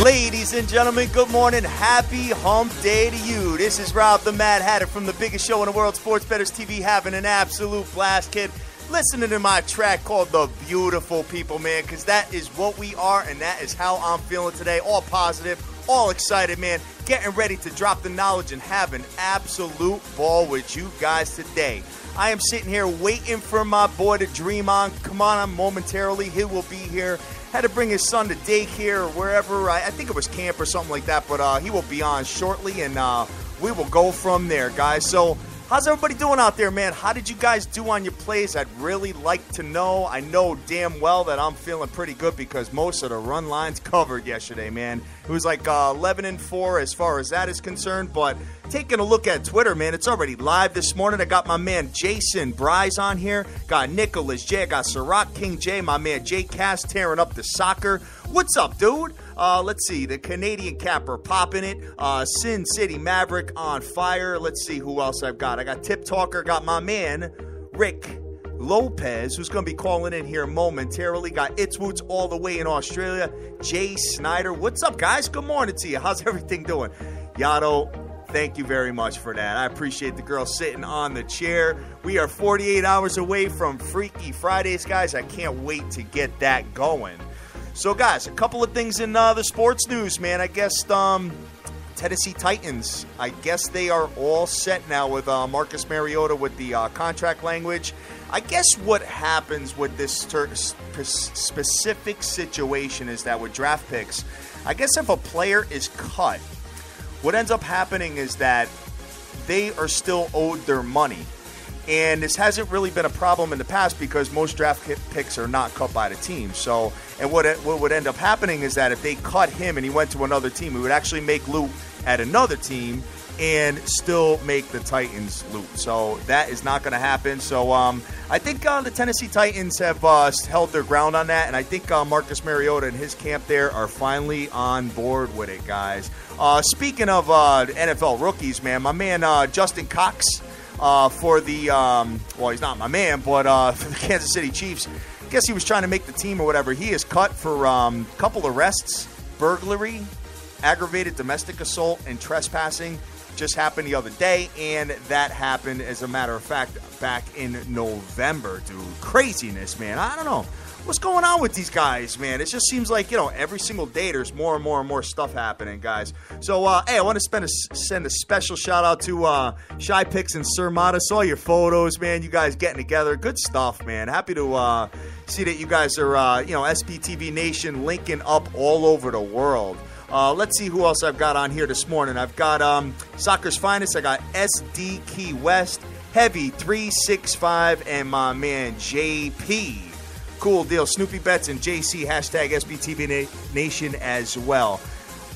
Ladies and gentlemen, good morning. Happy hump day to you. This is Rob the Mad Hatter from the biggest show in the world, Sports Bettors TV, having an absolute blast, kid. Listening to my track called The Beautiful People, man, because that is what we are, and that is how I'm feeling today. All positive, all excited, man. Getting ready to drop the knowledge and have an absolute ball with you guys today. I am sitting here waiting for my boy to dream on. Come on momentarily. He will be here. Had to bring his son to daycare or wherever. I think it was camp or something like that, but he will be on shortly, and we will go from there, guys. So how's everybody doing out there, man? How did you guys do on your plays? I'd really like to know. I know damn well that I'm feeling pretty good because most of the run lines covered yesterday, man. It was like 11-4 as far as that is concerned, but taking a look at Twitter, man, it's already live this morning. I got my man Jason Bryce on here, got Nicholas J, I got Ciroc King J, my man Jay Cass tearing up the soccer. What's up, dude? Let's see, the Canadian Capper popping it. Sin City Maverick on fire. Let's see who else I've got. I got Tip Talker, got my man Rick Lopez, who's going to be calling in here momentarily. Got It's Woots all the way in Australia. Jay Snyder. What's up, guys? Good morning to you. How's everything doing? Yato, thank you very much for that. I appreciate the girl sitting on the chair. We are 48 hours away from Freaky Fridays, guys. I can't wait to get that going. So, guys, a couple of things in the sports news, man. I guess Tennessee Titans, I guess they are all set now with Marcus Mariota with the contract language. I guess what happens with this specific situation is that with draft picks, I guess if a player is cut, what ends up happening is that they are still owed their money. And this hasn't really been a problem in the past because most draft picks are not cut by the team. So, and what would end up happening is that if they cut him and he went to another team, he would actually make loot at another team and still make the Titans loot. So that is not going to happen. So I think the Tennessee Titans have held their ground on that, and I think Marcus Mariota and his camp there are finally on board with it, guys. Speaking of NFL rookies, man, my man Justin Cox for the well, he's not my man, but for the Kansas City Chiefs, I guess he was trying to make the team or whatever. He is cut for a couple arrests, burglary, aggravated domestic assault, and trespassing. Just happened the other day, and that happened, as a matter of fact, back in November, dude. Craziness, man. I don't know. What's going on with these guys, man? It just seems like, every single day there's more and more and more stuff happening, guys. So, hey, I want to send a special shout-out to Shy Picks and Sir Mata. Saw your photos, man. You guys getting together. Good stuff, man. Happy to see that you guys are, SBTVNation linking up all over the world. Let's see who else I've got on here this morning. I've got Soccer's Finest. I got SD Key West, Heavy 365, and my man JP. Cool deal. Snoopy Bets and JC, hashtag SBTVNation as well.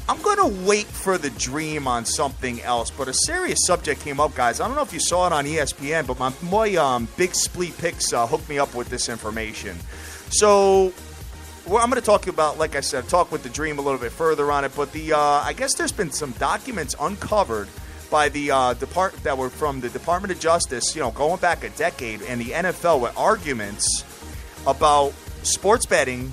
I'm going to wait for the dream on something else, but a serious subject came up, guys. I don't know if you saw it on ESPN, but my boy Big Split Picks hooked me up with this information. So I'm going to talk about, like I said, talk with the dream a little bit further on it, but I guess there's been some documents uncovered by the that were from the Department of Justice, going back a decade, and the NFL with arguments about sports betting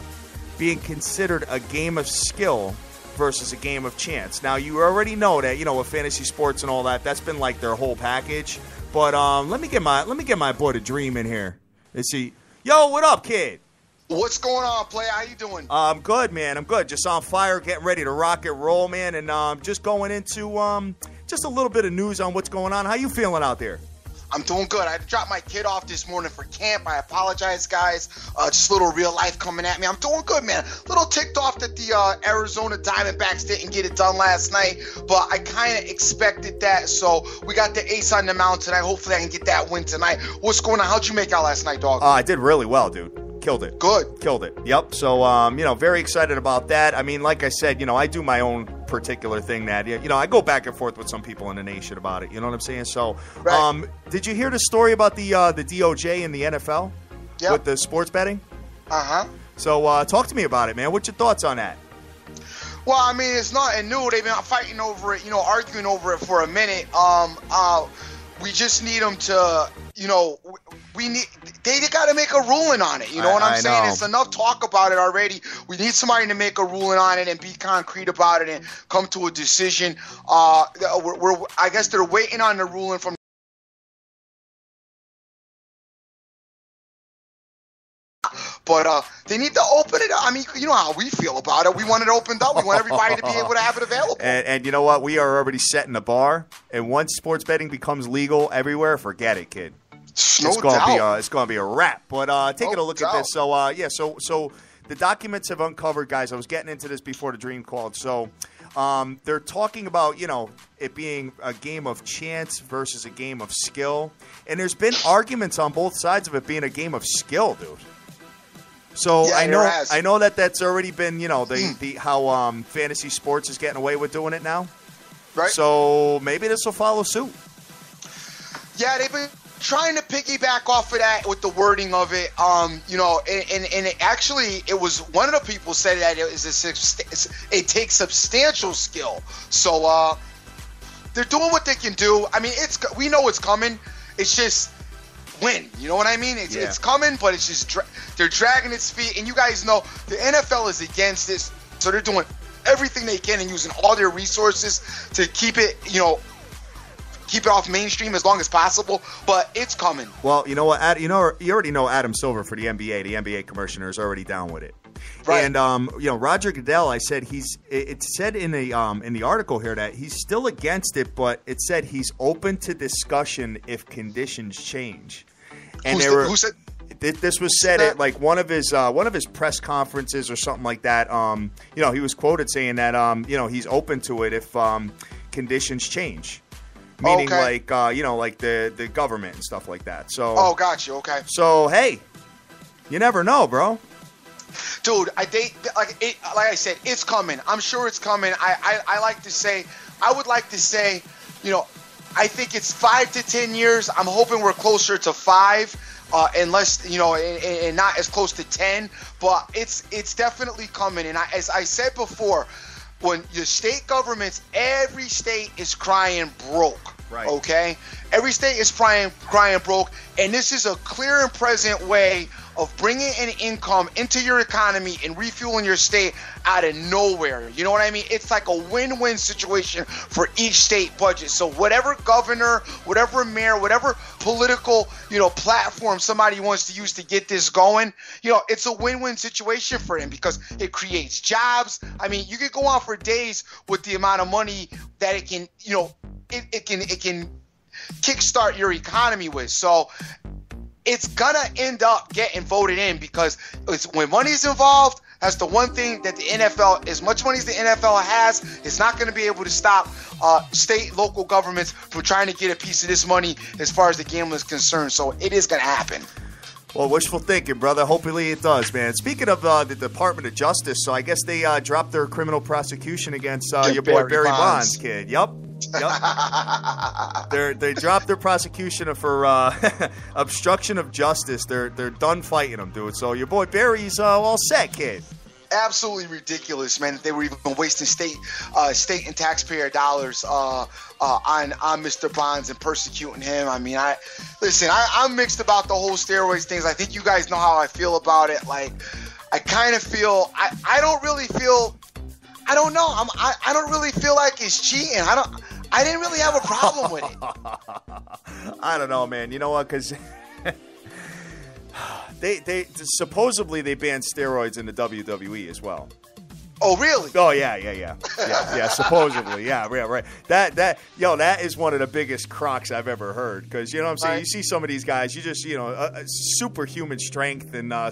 being considered a game of skill versus a game of chance. Now, you already know that, with fantasy sports and all that, that's been like their whole package. But let me get my boy to Dream in here. Let's see. Yo, what up, kid? What's going on, player? How you doing? I'm good, man. I'm good. Just on fire, getting ready to rock and roll, man. And just going into just a little bit of news on what's going on. How you feeling out there? I'm doing good. I dropped my kid off this morning for camp. I apologize, guys. Just a little real life coming at me. I'm doing good, man. A little ticked off that the Arizona Diamondbacks didn't get it done last night, but I kind of expected that. So we got the ace on the mound tonight. Hopefully I can get that win tonight. What's going on? How'd you make out last night, dog? I did really well, dude. Killed it. Good. Killed it. Yep. So, very excited about that. I mean, like I said, I do my own particular thing that, I go back and forth with some people in the nation about it. You know what I'm saying? So, right. Did you hear the story about the DOJ and the NFL with the sports betting? Uh-huh. So, talk to me about it, man. What's your thoughts on that? Well, I mean, it's nothing new. They've been fighting over it, arguing over it for a minute. We just need them to, they got to make a ruling on it. You know what I'm saying? Know. It's enough talk about it already. We need somebody to make a ruling on it and be concrete about it and come to a decision. I guess they're waiting on the ruling from. But they need to open it up. I mean, you know how we feel about it. We want it opened up. We want everybody to be able to have it available. And you know what? We are already setting the bar. And once sports betting becomes legal everywhere, forget it, kid. It's going to be a wrap. But taking a look at this. So the documents have uncovered, guys. I was getting into this before the Dream called. So they're talking about, it being a game of chance versus a game of skill. And there's been arguments on both sides of it being a game of skill, dude. So yeah, I know that's already been, how fantasy sports is getting away with doing it now. Right. So maybe this will follow suit. Yeah, they've been trying to piggyback off of that with the wording of it. And it was one of the people said that it takes substantial skill. So they're doing what they can do. I mean, we know it's coming. It's just when, you know what I mean? It's coming, but it's just they're dragging its feet. And you guys know the NFL is against this, so they're doing everything they can and using all their resources to keep it, keep it off mainstream as long as possible. But it's coming. Well, you know what? You already know Adam Silver for the NBA commissioner is already down with it. Right. And Roger Goodell, it said in the article here that he's still against it, but it said he's open to discussion if conditions change. And who said this was said at like one of his press conferences or something like that. He was quoted saying that he's open to it if conditions change. Meaning like the government and stuff like that. So gotcha. Okay. So hey, you never know, bro. Dude, like I said, it's coming. I'm sure it's coming. I would like to say, I think it's 5 to 10 years. I'm hoping we're closer to 5, unless and not as close to 10. But it's definitely coming. And as I said before, when the state governments, every state is crying broke. Right. Okay? Every state is crying broke, and this is a clear and present way of bringing an income into your economy and refueling your state out of nowhere. You know what I mean? It's like a win-win situation for each state budget. So whatever governor, whatever mayor, whatever political, platform somebody wants to use to get this going, it's a win-win situation for them because it creates jobs. I mean, you could go on for days with the amount of money that it can, it can kickstart your economy with. So it's gonna end up getting voted in because when money's involved, that's the one thing that the NFL, as much money as the NFL has, it's not going to be able to stop state, local governments from trying to get a piece of this money as far as the gambling is concerned. So it is going to happen. Well, wishful thinking, brother. Hopefully it does, man. Speaking of the Department of Justice, so I guess they dropped their criminal prosecution against your boy Barry Bonds, kid. Yep. They dropped their prosecution for obstruction of justice. They're done fighting him, dude. So your boy Barry's all set, kid. Absolutely ridiculous, man. They were even wasting state and taxpayer dollars on Mr. Bonds and persecuting him. I mean, I'm mixed about the whole steroids things. I think you guys know how I feel about it. Like, I kind of feel I don't really feel. I don't know. I don't really feel like it's cheating. I didn't really have a problem with it. I don't know, man. You know what? Because they supposedly they banned steroids in the WWE as well. Oh, really? Oh, yeah. Supposedly, yeah, right. That is one of the biggest crocs I've ever heard. Because you know what I'm saying. Right. You see some of these guys, you just superhuman strength and I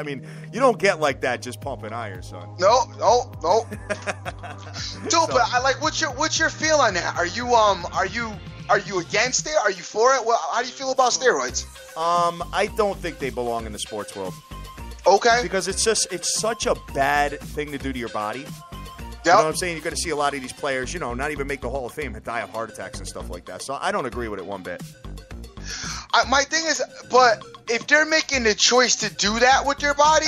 mean, you don't get like that just pumping iron, son. No. Dude, but what's your feel on that? Are you against it? Are you for it? Well, how do you feel about steroids? I don't think they belong in the sports world. Okay. Because it's such a bad thing to do to your body. Yep. You know what I'm saying? You're going to see a lot of these players, not even make the Hall of Fame, die of heart attacks and stuff like that. So I don't agree with it one bit. My thing is, but if they're making the choice to do that with their body,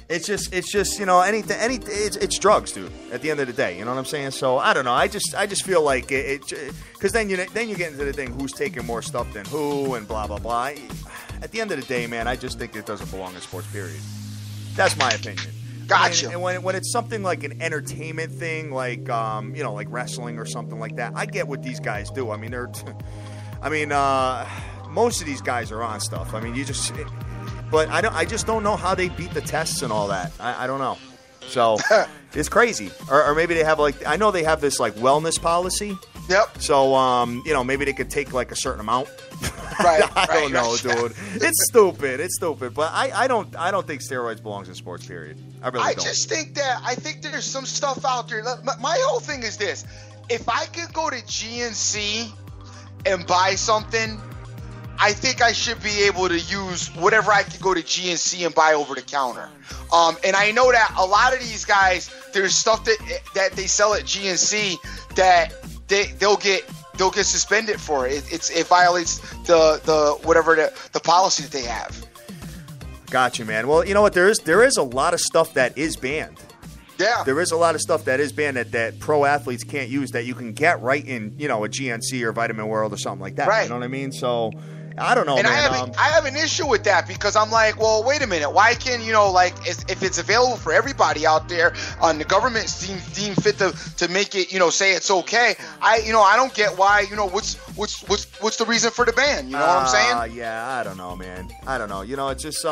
It's just it's drugs, dude. At the end of the day, you know what I'm saying? So I don't know. I just feel like because then you get into the thing, who's taking more stuff than who, and blah blah blah. At the end of the day, man, I just think it doesn't belong in sports. Period. That's my opinion. Gotcha. And when it's something like an entertainment thing, like like wrestling or something like that, I get what these guys do. I mean, most of these guys are on stuff. I mean, but I just don't know how they beat the tests and all that. I don't know. So it's crazy. Or maybe they have I know they have this wellness policy. Yep. So maybe they could take a certain amount. Right. I don't know, dude. It's stupid. It's stupid. But I don't think steroids belongs in sports. Period. I really don't. I think there's some stuff out there. My whole thing is this: if I could go to GNC and buy something, I think I should be able to use whatever I could go to GNC and buy over the counter. And I know that a lot of these guys, there's stuff that they sell at GNC that they'll get suspended for. It violates the policy that they have. Gotcha, man. Well, you know what? There is a lot of stuff that is banned. Yeah. There is a lot of stuff that is banned that pro athletes can't use that you can get right in, a GNC or Vitamin World or something like that. Right. You know what I mean? So I don't know, and man. I have an issue with that because I'm like, well, wait a minute. Why can if it's available for everybody out there, the government deem fit to make it, say it's okay. I don't get why. What's the reason for the ban? You know what I'm saying? Yeah, I don't know, man. I don't know. It's just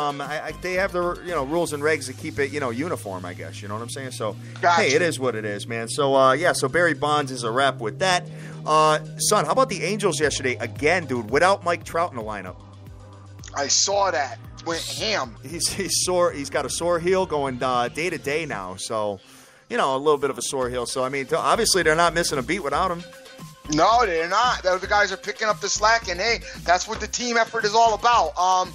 they have the rules and regs to keep it uniform. I guess you know what I'm saying. So gotcha. Hey, it is what it is, man. So so Barry Bonds is a wrap with that. Son, how about the Angels yesterday? Again, dude, without Mike Trout in the lineup. I saw that. Went ham. He's sore. He's got a sore heel going day to day now. So, a little bit of a sore heel. So, I mean, obviously they're not missing a beat without him. No, they're not. The guys are picking up the slack, and hey, that's what the team effort is all about. And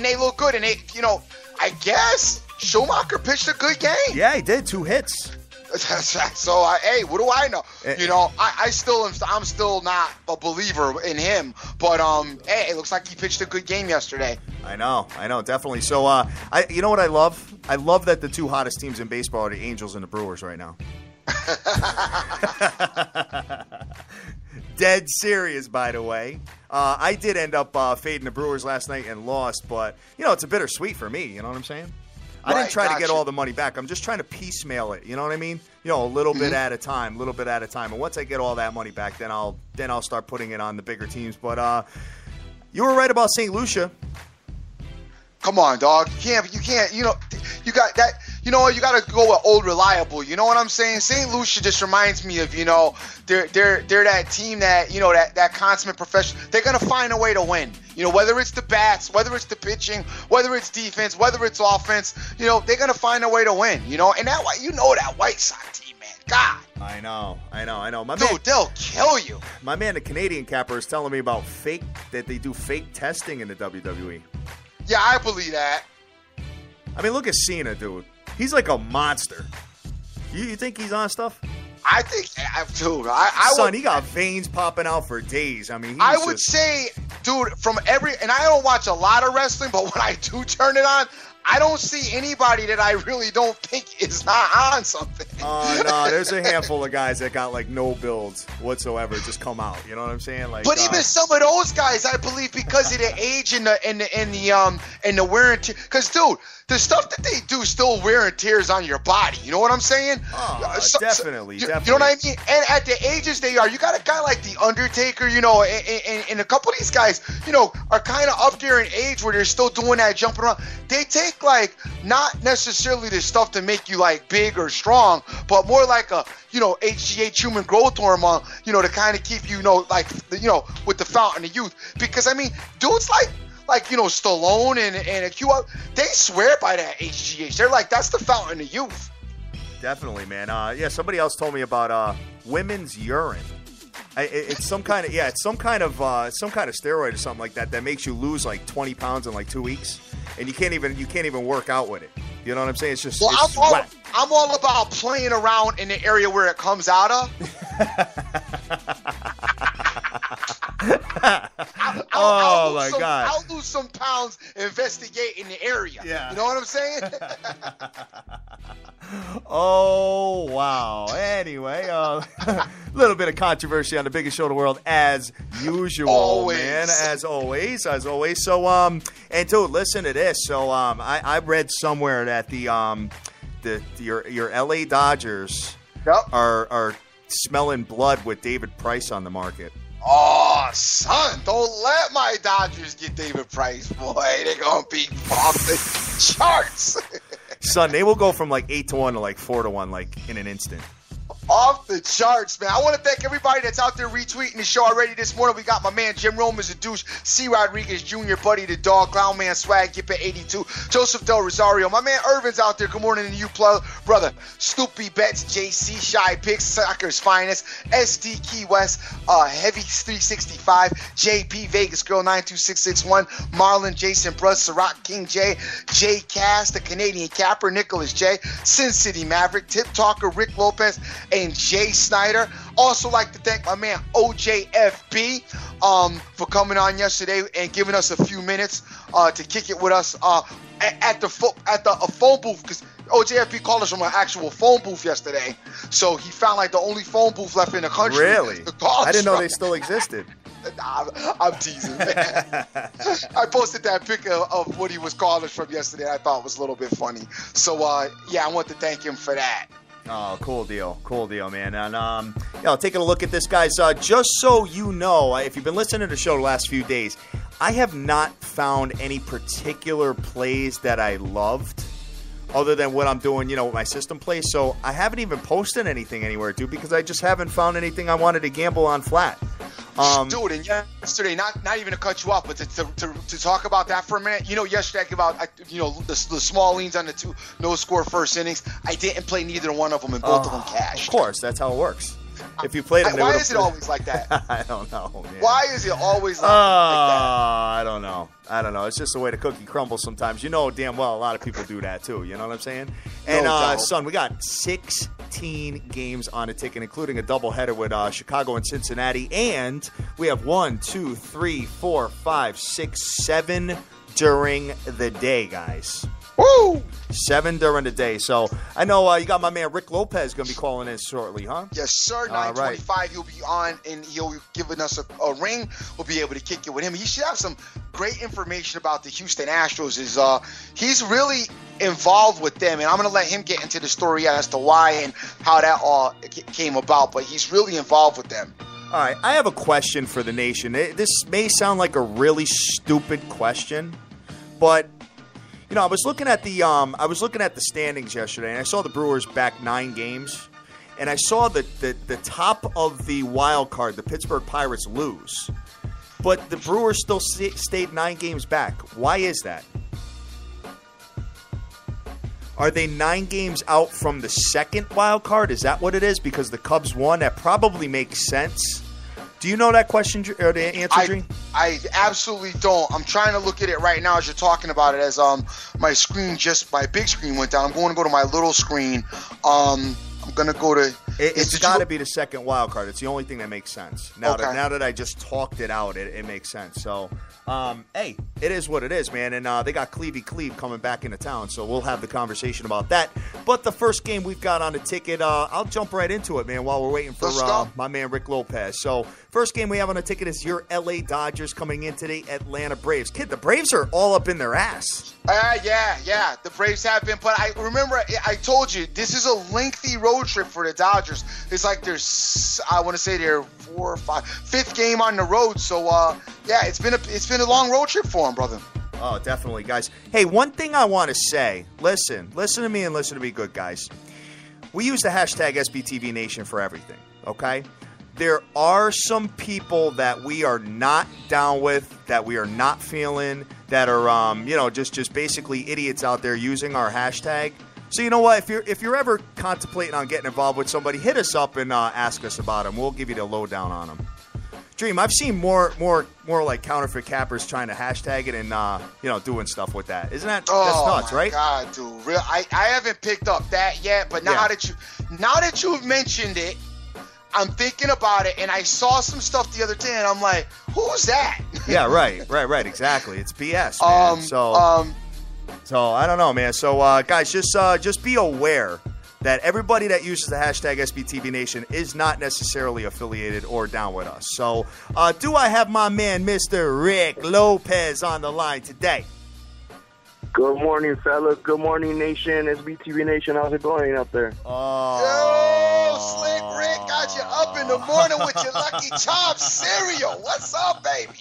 they look good, and I guess Schumacher pitched a good game. Yeah, he did. 2 hits. So, hey, what do I know? I'm still not a believer in him. But, hey, it looks like he pitched a good game yesterday. I know, definitely. So, you know what I love? I love that the 2 hottest teams in baseball are the Angels and the Brewers right now. Dead serious, by the way. I did end up fading the Brewers last night and lost, but, it's a bittersweet for me. You know what I'm saying? I didn't try to get all the money back. I'm just trying to piecemeal it. You know what I mean? A little bit at a time, And once I get all that money back, then I'll start putting it on the bigger teams. But you were right about St. Lucia. Come on, dog. You can't. You got that. You got to go with old reliable. You know what I'm saying? St. Lucia just reminds me of, they're that team that, that consummate professional. They're going to find a way to win. Whether it's the bats, whether it's the pitching, whether it's defense, whether it's offense, they're going to find a way to win, and that that White Sox team, man. God. I know. Dude, they'll kill you. My man, the Canadian capper, is telling me about that they do fake testing in the WWE. Yeah, I believe that. I mean, look at Cena, dude. He's like a monster. You think he's on stuff? I think, dude. Son, he got veins popping out for days. I mean, I would say, dude, and I don't watch a lot of wrestling, but when I do turn it on, I don't see anybody that I really don't think is not on something. No, there's a handful of guys that got no builds whatsoever just come out. You know what I'm saying? But even some of those guys, I believe, because of the age and the wear and tear. Because, dude, the stuff that they do still wear and tears on your body. You know what I'm saying? Definitely. You know what I mean? And at the ages they are, you got a guy like The Undertaker, and a couple of these guys, are kind of up there in age where they're still doing that jumping around. They take, not necessarily the stuff to make you, big or strong, but more like a, HGH, human growth hormone, to kind of keep you, with the fountain of youth. Because, I mean, dudes like Stallone and a few other, they swear by that HGH. They're like, that's the fountain of youth. Definitely, man. Somebody else told me about women's urine. It's some kind of steroid or something like that makes you lose 20 pounds in 2 weeks, and you can't even work out with it. You know what I'm saying? It's just wet. I'm all about playing around in the area where it comes out of. I'll lose some pounds investigating the area. Yeah. You know what I'm saying? Oh, wow. Anyway, a little bit of controversy on the biggest show in the world, as usual, Always. man. As always. So, and dude, listen to this. So, I read somewhere that your LA Dodgers are smelling blood with David Price on the market. Oh, son, don't let my Dodgers get David Price, boy. They're going to be off the charts. Son, they will go from like 8-1 to like 4-1 like in an instant. Off the charts, man. I want to thank everybody that's out there retweeting the show already this morning. We got my man Jim Roman's a douche, C. Rodriguez Jr., Buddy the Dog, Clown Man Swag, Gip at 82, Joseph Del Rosario. My man Irvin's out there. Good morning to you, brother. Snoopy Betts, JC, Shy Picks, Soccer's Finest, SD Key West, Heavy 365, JP, Vegas Girl 92661, Marlon, Jason Bruss, Ciroc King J, J Cass, the Canadian Capper, Nicholas J, Sin City Maverick, Tip Talker, Rick Lopez, and Jay Snyder. Also like to thank my man OJFB for coming on yesterday and giving us a few minutes to kick it with us at the phone booth, because OJFB called us from an actual phone booth yesterday. So he found like the only phone booth left in the country. Really? I didn't know they still existed. I'm teasing, man. I posted that pic of what he was calling us from yesterday. I thought it was a little bit funny. So, yeah, I want to thank him for that. Oh, cool deal, man. And taking a look at this, guys. Just so you know, if you've been listening to the show the last few days, I have not found any particular plays that I loved, other than what I'm doing, with my system plays. So I haven't even posted anything anywhere, dude, because I just haven't found anything I wanted to gamble on flat. Dude, and yesterday, not even to cut you off, but to talk about that for a minute. Yesterday I gave out, the small leans on the two no-score first innings. I didn't play neither one of them, and both of them cashed. Of course, that's how it works. If you played them, why is it always like that? I don't know, man. Why is it always like that? I don't know. It's just the way the cookie crumbles sometimes. You know damn well a lot of people do that too. You know what I'm saying? And, son, we got 16 games on a ticket, including a doubleheader with Chicago and Cincinnati. And we have 1, 2, 3, 4, 5, 6, 7 during the day, guys. Woo! 7 during the day. So I know you got my man Rick Lopez going to be calling in shortly, huh? Yes, sir. 9:25. He'll be on, and he'll be giving us a ring. We'll be able to kick it with him. He should have some great information about the Houston Astros. He's really involved with them, and I'm going to let him get into the story as to why and how that all came about. But he's really involved with them. All right. I have a question for the nation. This may sound like a really stupid question, but I was looking at the standings yesterday, and I saw the Brewers back 9 games, and I saw the top of the wild card, the Pittsburgh Pirates, lose, but the Brewers still stayed 9 games back. Why is that? Are they 9 games out from the second wild card? Is that what it is? Because the Cubs won? That probably makes sense. Do you know that question or the answer, Dream? I absolutely don't. I'm trying to look at it right now as you're talking about it. As my big screen went down. I'm going to go to my little screen. I'm going to go to. It's got to be the second wild card. It's the only thing that makes sense. Now that I just talked it out, it makes sense. So, hey, it is what it is, man. And they got Cleve coming back into town, so we'll have the conversation about that. But the first game we've got on the ticket, I'll jump right into it, man, while we're waiting for my man Rick Lopez. So, first game we have on the ticket is your LA Dodgers coming into the Atlanta Braves. Kid, the Braves are all up in their ass. Yeah. The Braves have been. But I remember I told you, this is a lengthy road trip for the Dodgers. It's like their 4 or 5, 5th game on the road. So, it's been a long road trip for them, brother. Oh, definitely, guys. Hey, one thing I want to say. Listen to me and listen to me good, guys. We use the hashtag SBTVNation for everything, okay? There are some people that we are not down with, that we are not feeling, that are, just basically idiots out there using our hashtag. So you know what? If you're ever contemplating on getting involved with somebody, hit us up and ask us about them. We'll give you the lowdown on them. Dream, I've seen more like counterfeit cappers trying to hashtag it and doing stuff with that. Isn't that that's nuts, right? God, dude, real. I haven't picked up that yet, but now that you've mentioned it, I'm thinking about it, and I saw some stuff the other day, and I'm like, who's that? Yeah, right, exactly. It's BS, man. So I don't know, man. So guys, just be aware that everybody that uses the hashtag SBTVNation is not necessarily affiliated or down with us. So do I have my man, Mr. Rick Lopez, on the line today? Good morning, fellas. Good morning, Nation. SBTV Nation. How's it going out there? Yo, Slick Rick got you up in the morning with your Lucky Charms cereal. What's up, baby?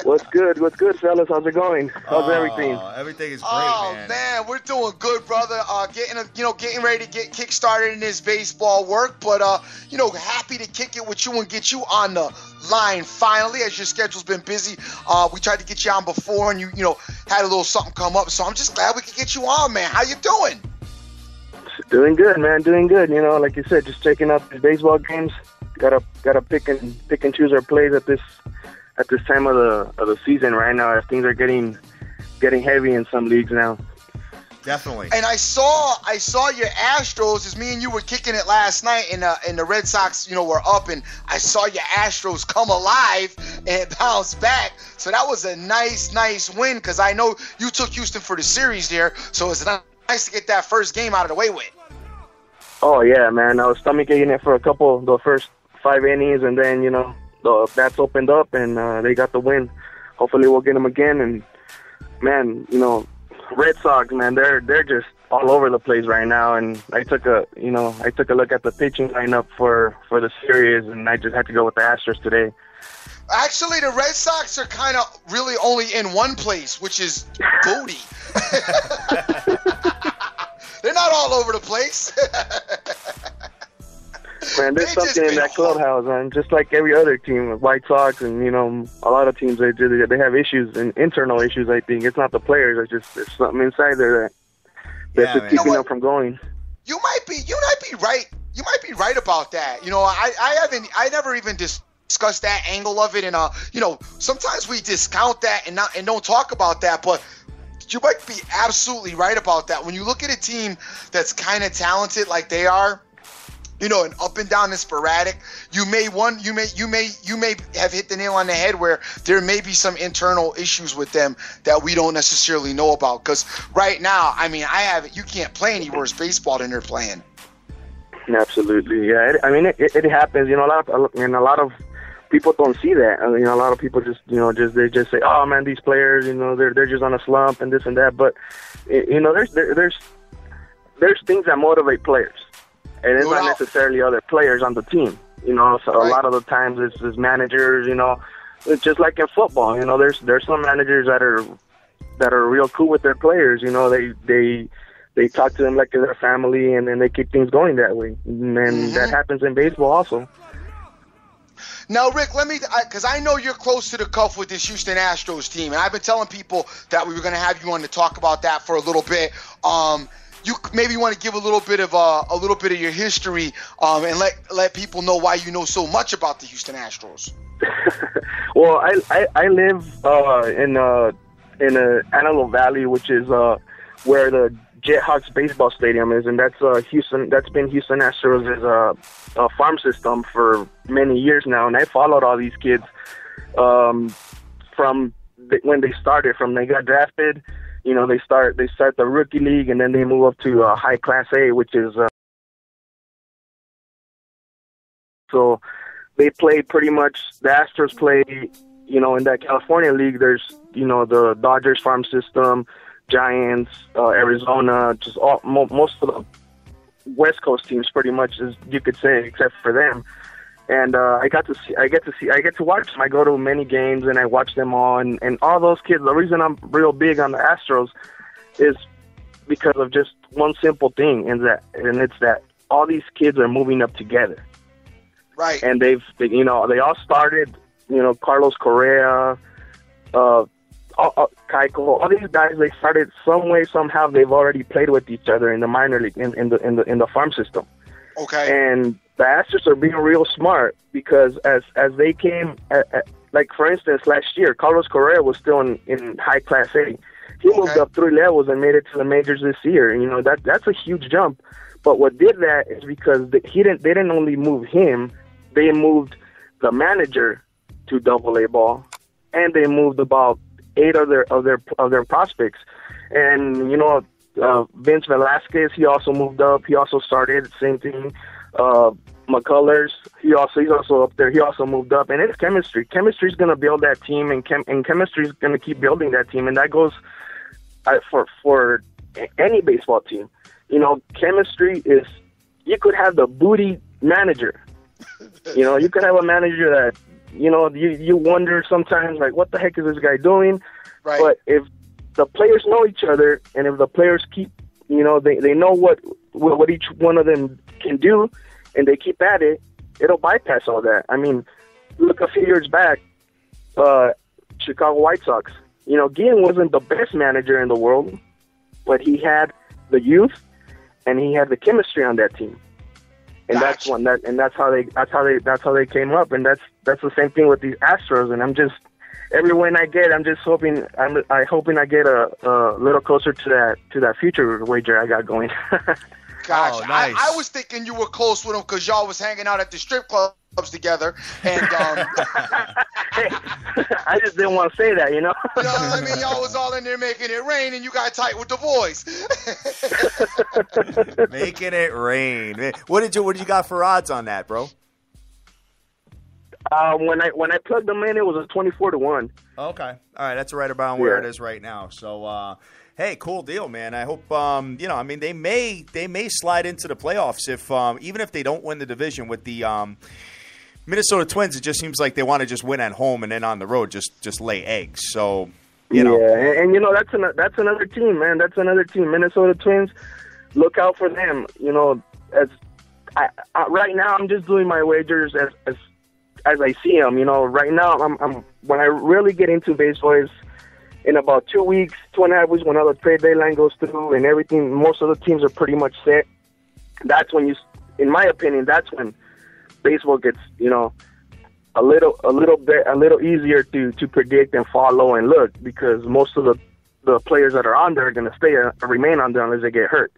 What's good? What's good, fellas? How's it going? How's everything? Everything is great, man. Oh, man, we're doing good, brother. Getting ready to get kick-started in this baseball work, but, happy to kick it with you and get you on the line finally, as your schedule's been busy. We tried to get you on before, and you had a little something come up, so I'm just glad we could get you on, man. How you doing? Doing good, man. Doing good. Like you said, just checking out the baseball games. Gotta pick and choose our plays at this time of the season right now, as things are getting heavy in some leagues now. Definitely. And I saw your Astros, as me and you were kicking it last night, and the Red Sox, were up, and I saw your Astros come alive and bounce back. So that was a nice win, because I know you took Houston for the series there, so it's nice to get that first game out of the way with. Oh, yeah, man. I was stomach-aching it for the first 5 innings, and then, the bats opened up, and they got the win. Hopefully we'll get them again, and, man, Red Sox, man, they're just all over the place right now, and I took a look at the pitching lineup for the series, and I just had to go with the Astros today. Actually, the Red Sox are kind of really only in one place, which is booty. They're not all over the place. Man, there's something in that clubhouse, man. Just like every other team, White Sox, and a lot of teams, they have issues and internal issues. I think it's not the players. It's just there's something inside there that's just keeping them from going. You might be right. You might be right about that. I never even discussed that angle of it, and sometimes we discount that and don't talk about that, but. You might be absolutely right about that. When you look at a team that's kind of talented like they are, and up and down and sporadic, you may have hit the nail on the head where there may be some internal issues with them that we don't necessarily know about. Because right now, you can't play any worse baseball than they're playing. Absolutely, yeah. It happens. A lot of people don't see that. A lot of people just say, "Oh man, these players, they're just on a slump and this and that." But there's things that motivate players, and it's not necessarily other players on the team. So a lot of the times it's managers. It's just like in football. There's some managers that are real cool with their players. They talk to them like they're their family, and then they keep things going that way. And that happens in baseball also. Now, Rick, because I know you're close to the cuff with this Houston Astros team, and I've been telling people that we were going to have you on to talk about that for a little bit. You maybe want to give a little bit of your history, and let people know why you know so much about the Houston Astros. Well, I live in Antelope Valley, which is where the Jethawks baseball stadium is, and that's Houston. That's been Houston Astros' a farm system for many years now, and I followed all these kids from when they started. From they got drafted, they start the rookie league, and then they move up to high class A, which is so they play pretty much. The Astros play, in that California league. There's the Dodgers farm system, Giants, Arizona, just most of the West Coast teams, pretty much, as you could say, except for them. And I get to watch them. I go to many games and I watch them all. And all those kids. The reason I'm real big on the Astros is because of just one simple thing, and it's that all these kids are moving up together. Right. And they all started. Carlos Correa. Keiko, all these guys, they started some way, somehow. They've already played with each other in the minor league, in the farm system. Okay. And the Astros are being real smart, because as they came, like for instance, last year, Carlos Correa was still in high class A. He moved up 3 levels and made it to the majors this year. That's a huge jump. But what did that is because they didn't only move him, they moved the manager to Double-A ball, and they moved about 8 of their prospects. And Vince Velasquez, he also moved up. He also started same thing. McCullers, he's also up there. He also moved up, and it's chemistry. Chemistry is going to build that team, and chemistry is going to keep building that team, and that goes for any baseball team. Chemistry is. You could have the booty manager. You could have a manager that you wonder sometimes, like, what the heck is this guy doing? Right. But if the players know each other, and if the players keep, they know what each one of them can do, and they keep at it, it'll bypass all that. I mean, look a few years back, Chicago White Sox. Guillen wasn't the best manager in the world, but he had the youth and he had the chemistry on that team. And Gotcha. that's how they came up. And that's the same thing with these Astros. And I'm just, every win I get, I'm just hoping I get a little closer to that future wager I got going. Gotcha. Oh, nice. I was thinking you were close with him because y'all was hanging out at the strip clubs together, and Hey, I just didn't want to say that, you know what I mean? Y'all was all in there making it rain, and you got tight with the boys. Making it rain. What did you got for odds on that, bro? When I plugged them in, it was a 24-1. Okay. All right. That's right about where it is right now. So, hey, cool deal, man. I hope, they may slide into the playoffs if, even if they don't win the division with the Minnesota Twins. It just seems like they want to just win at home and then on the road just lay eggs. So, Yeah, and that's another team, man. That's another team. Minnesota Twins. Look out for them. As right now, I'm just doing my wagers as I see them. Right now, I'm when I really get into baseball is in about 2 weeks, 2.5 weeks, when all the trade deadline goes through and everything. Most of the teams are pretty much set. That's when in my opinion, that's when baseball gets a little easier to predict and follow and look, because most of the players that are on there are going to remain on there unless they get hurt.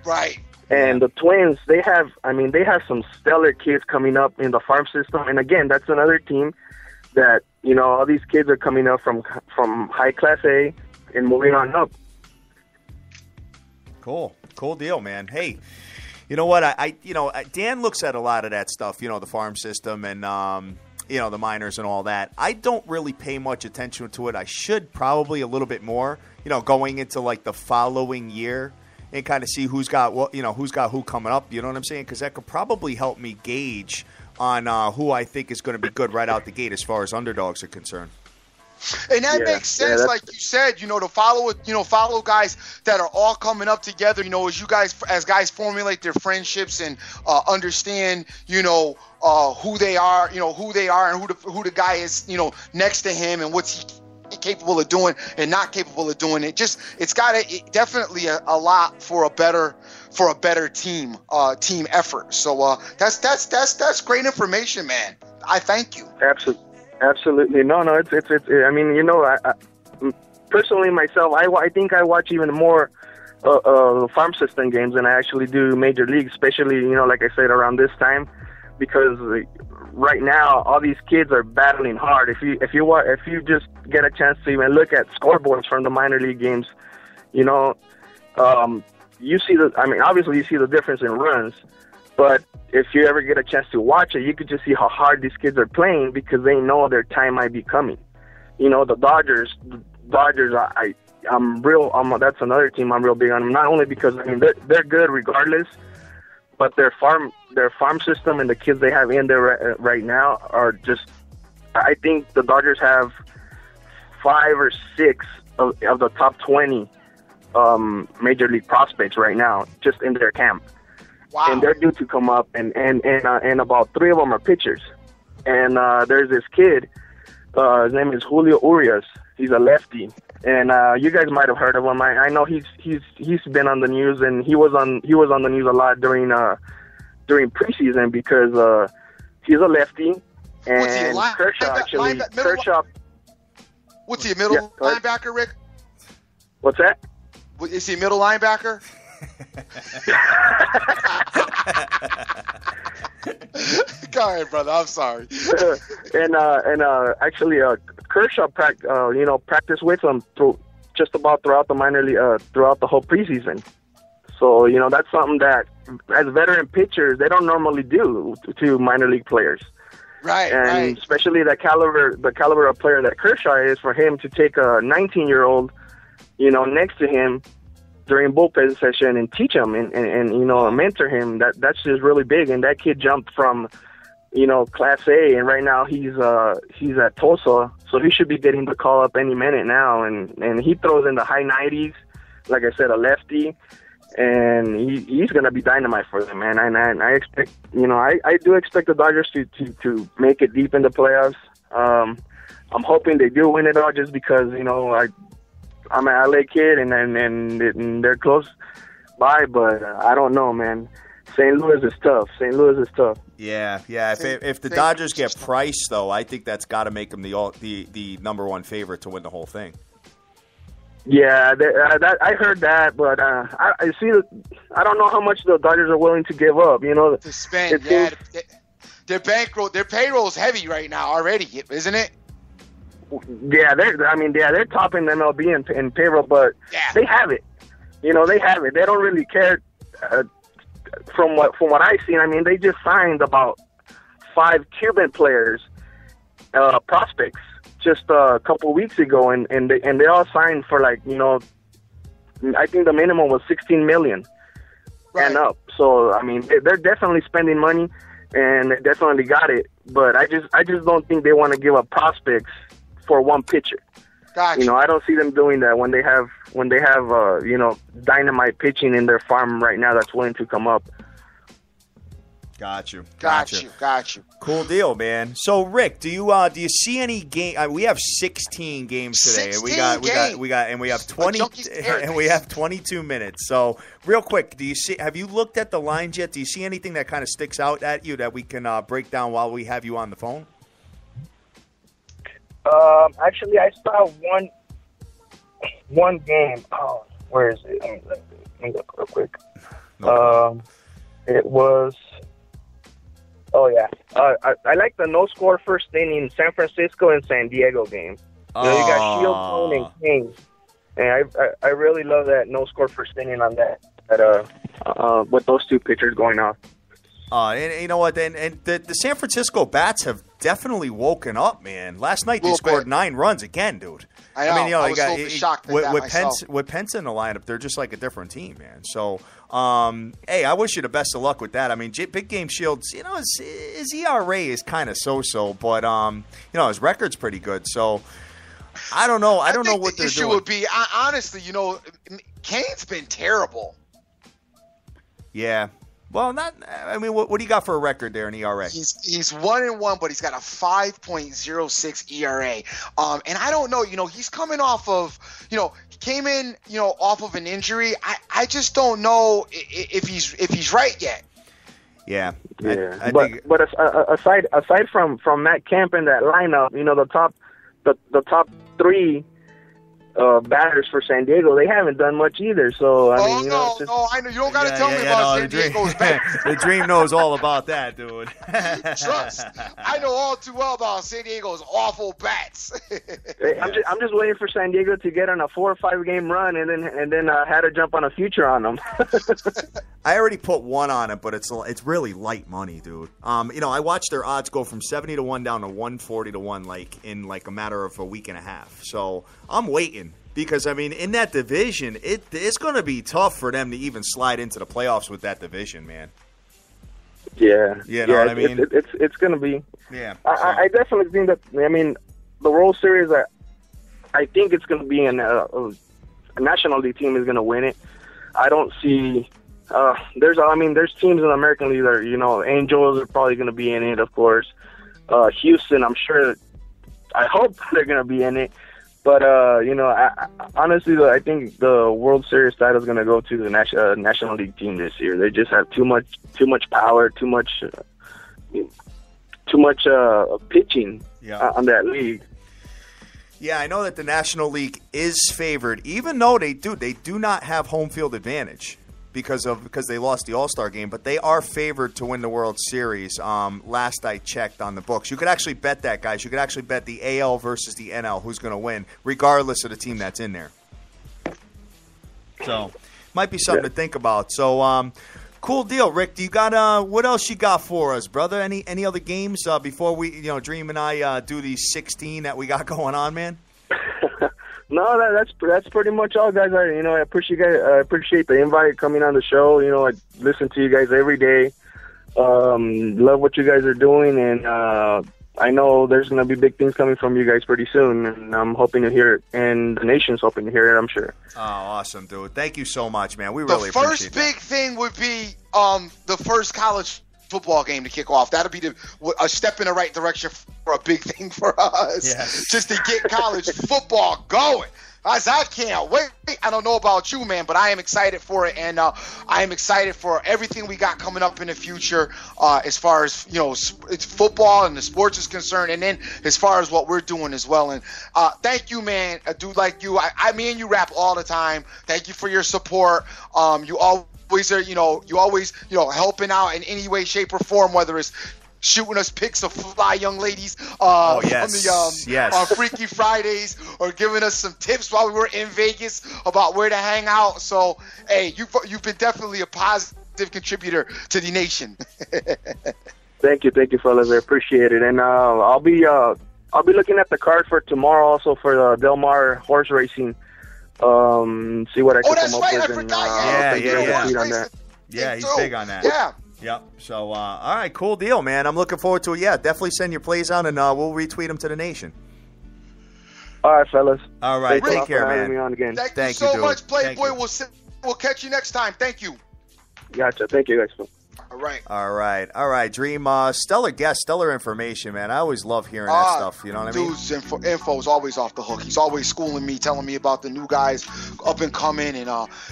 Right. And the Twins, they have some stellar kids coming up in the farm system. And again, that's another team that, all these kids are coming up from high class A and moving on up. Cool deal, man. Hey, you know what? Dan looks at a lot of that stuff, the farm system and, the minors and all that. I don't really pay much attention to it. I should probably a little bit more, going into like the following year and kind of see who's got who coming up. You know what I'm saying? Because that could probably help me gauge on who I think is going to be good right out the gate as far as underdogs are concerned. And that makes sense, like you said, to follow guys that are all coming up together, as guys formulate their friendships and understand, who they are, and who the guy is, next to him and what's he capable of doing and not capable of doing. It's got definitely a lot for a better team effort. So that's great information, man. I thank you. Absolutely. No, it's I mean, I personally myself, I think I watch even more farm system games than I actually do major league, especially, like I said, around this time, because right now all these kids are battling hard. If you just get a chance to even look at scoreboards from the minor league games, you see obviously you see the difference in runs, but if you ever get a chance to watch it, you could just see how hard these kids are playing because they know their time might be coming. The Dodgers, that's another team I'm real big on. Not only because they're good regardless, but their farm system and the kids they have in there right now are just. I think the Dodgers have 5 or 6 of the top 20 major league prospects right now, just in their camp. Wow. And they're due to come up, and about 3 of them are pitchers. And there's this kid, his name is Julio Urias. He's a lefty, and you guys might have heard of him. I know he's been on the news, and he was on the news a lot during preseason because he's a lefty. And what's he, Kershaw. What's he, a middle linebacker, Rick? What's that? Is he a middle linebacker? Go ahead, brother. I'm sorry. and actually, Kershaw practiced with him just about throughout the minor league, throughout the whole preseason. So that's something that as veteran pitchers they don't normally do to minor league players. Right, and especially the caliber of player that Kershaw is, for him to take a 19-year-old, next to him during bullpen session and teach him and mentor him, that's just really big. And that kid jumped from, Class A, and right now he's at Tulsa, so he should be getting the call up any minute now. And he throws in the high 90s, like I said, a lefty. And he's going to be dynamite for them, man. And I expect, I do expect the Dodgers to make it deep in the playoffs. I'm hoping they do win it all, just because, I'm an LA kid and they're close by, but I don't know, man. St. Louis is tough. Yeah. If the Dodgers get Price, though, I think that's got to make them the number one favorite to win the whole thing. Yeah, I heard that, but I see. I don't know how much the Dodgers are willing to give up. To spend. Yeah, their bankroll, their payroll is heavy right now already, isn't it? Yeah, they're topping MLB in payroll, but they have it. They have it. They don't really care. From what I've seen, they just signed about 5 Cuban players, prospects, just a couple weeks ago, and they all signed for I think the minimum was $16 million and up. So they're definitely spending money, and they definitely got it. But I just don't think they want to give up prospects for one pitcher. Gotcha. I don't see them doing that when they have dynamite pitching in their farm right now that's willing to come up. Got you. Cool deal, man. So, Rick, do you see any game? We have 16 games today, and we have 20, and we have 22 minutes. So, real quick, have you looked at the lines yet? Do you see anything that kind of sticks out at you that we can break down while we have you on the phone? Actually, I saw one game. Oh, where is it? Let me look real quick. It was. Oh yeah, I like the no-score first inning San Francisco and San Diego game. You got Shield, Cone, and King, and I really love that no-score first inning on that. With those two pitchers going off. And you know what? And the San Francisco bats have definitely woken up, man. Last night they scored 9 runs again, dude. I know. I was so shocked with Pence in the lineup, they're just like a different team, man. So, hey, I wish you the best of luck with that. Big Game Shields, his ERA is kind of so-so, but his record's pretty good. So, I don't know. I don't know what they're doing. The issue would be, honestly, Kane's been terrible. Yeah. Well, what do you got for a record there in ERA? He's 1-1, but he's got a 5.06 ERA. And I don't know, he's coming off of, he came in, off of an injury. I just don't know if he's right yet. Yeah. But aside from Matt Kemp in that lineup, the top 3 batters for San Diego, they haven't done much either. So I know. You don't got to tell me about San Diego's bats. The Dream knows all about that, dude. Trust, I know all too well about San Diego's awful bats. I'm just waiting for San Diego to get on a 4 or 5 game run, and then had to jump on a future on them. I already put 1 on it, but it's really light money, dude. I watched their odds go from 70 to 1 down to 140 to 1, in a matter of a week and a half. So I'm waiting. Because, in that division, it's going to be tough for them to even slide into the playoffs with that division, man. Yeah. You know what I mean? It's going to be. Yeah. I definitely think that, the World Series, I think it's going to be a National League team is going to win it. I don't see there's teams in the American League that Angels are probably going to be in it, of course. Houston, I'm sure, I hope they're going to be in it. But, honestly, I think the World Series title is going to go to the National League team this year. They just have too much power, too much pitching on that league. Yeah, I know that the National League is favored, even though they do not have home field advantage. because they lost the All-Star game, but they are favored to win the World Series. Last I checked on the books, you could actually bet that, guys. You could actually bet the AL versus the NL who's going to win, regardless of the team that's in there. So, might be something to think about. So, cool deal, Rick. Do you got what else you got for us, brother? Any other games before we, Dream and I do these 16 that we got going on, man? No, that's pretty much all, guys. I appreciate the invite, coming on the show. I listen to you guys every day. Love what you guys are doing, and I know there's going to be big things coming from you guys pretty soon, and I'm hoping to hear it, and the nation's hoping to hear it, I'm sure. Oh, awesome, dude. Thank you so much, man. We really appreciate it. The first big thing would be the first college football game to kick off. That'll be a step in the right direction for a big thing for us. Yes. Just to get college football going. I can't wait. I don't know about you, man, but I am excited for it, and I am excited for everything we got coming up in the future as far as, it's football and the sports is concerned, and then as far as what we're doing as well. And thank you, man. A dude like you, me and you rap all the time. Thank you for your support. You always are, helping out in any way, shape, or form, whether it's shooting us pics of fly young ladies from the Freaky Fridays, or giving us some tips while we were in Vegas about where to hang out. So, hey, you've been definitely a positive contributor to the nation. Thank you, fellas. I appreciate it, and I'll be looking at the card for tomorrow, also for the Del Mar horse racing. See what I can come up with. I forgot. Yeah, he's big on that. Yeah. Yep. So, all right, cool deal, man. I'm looking forward to it. Yeah, definitely send your plays out, and we'll retweet them to the nation. All right, fellas. All right, take care, man. Me on again. Thank you so much, Playboy. We'll catch you next time. Thank you. Gotcha. Thank you, guys. All right. Dream, stellar guest, stellar information, man. I always love hearing that stuff. You know what I mean? Dude's info is always off the hook. He's always schooling me, telling me about the new guys up and coming, and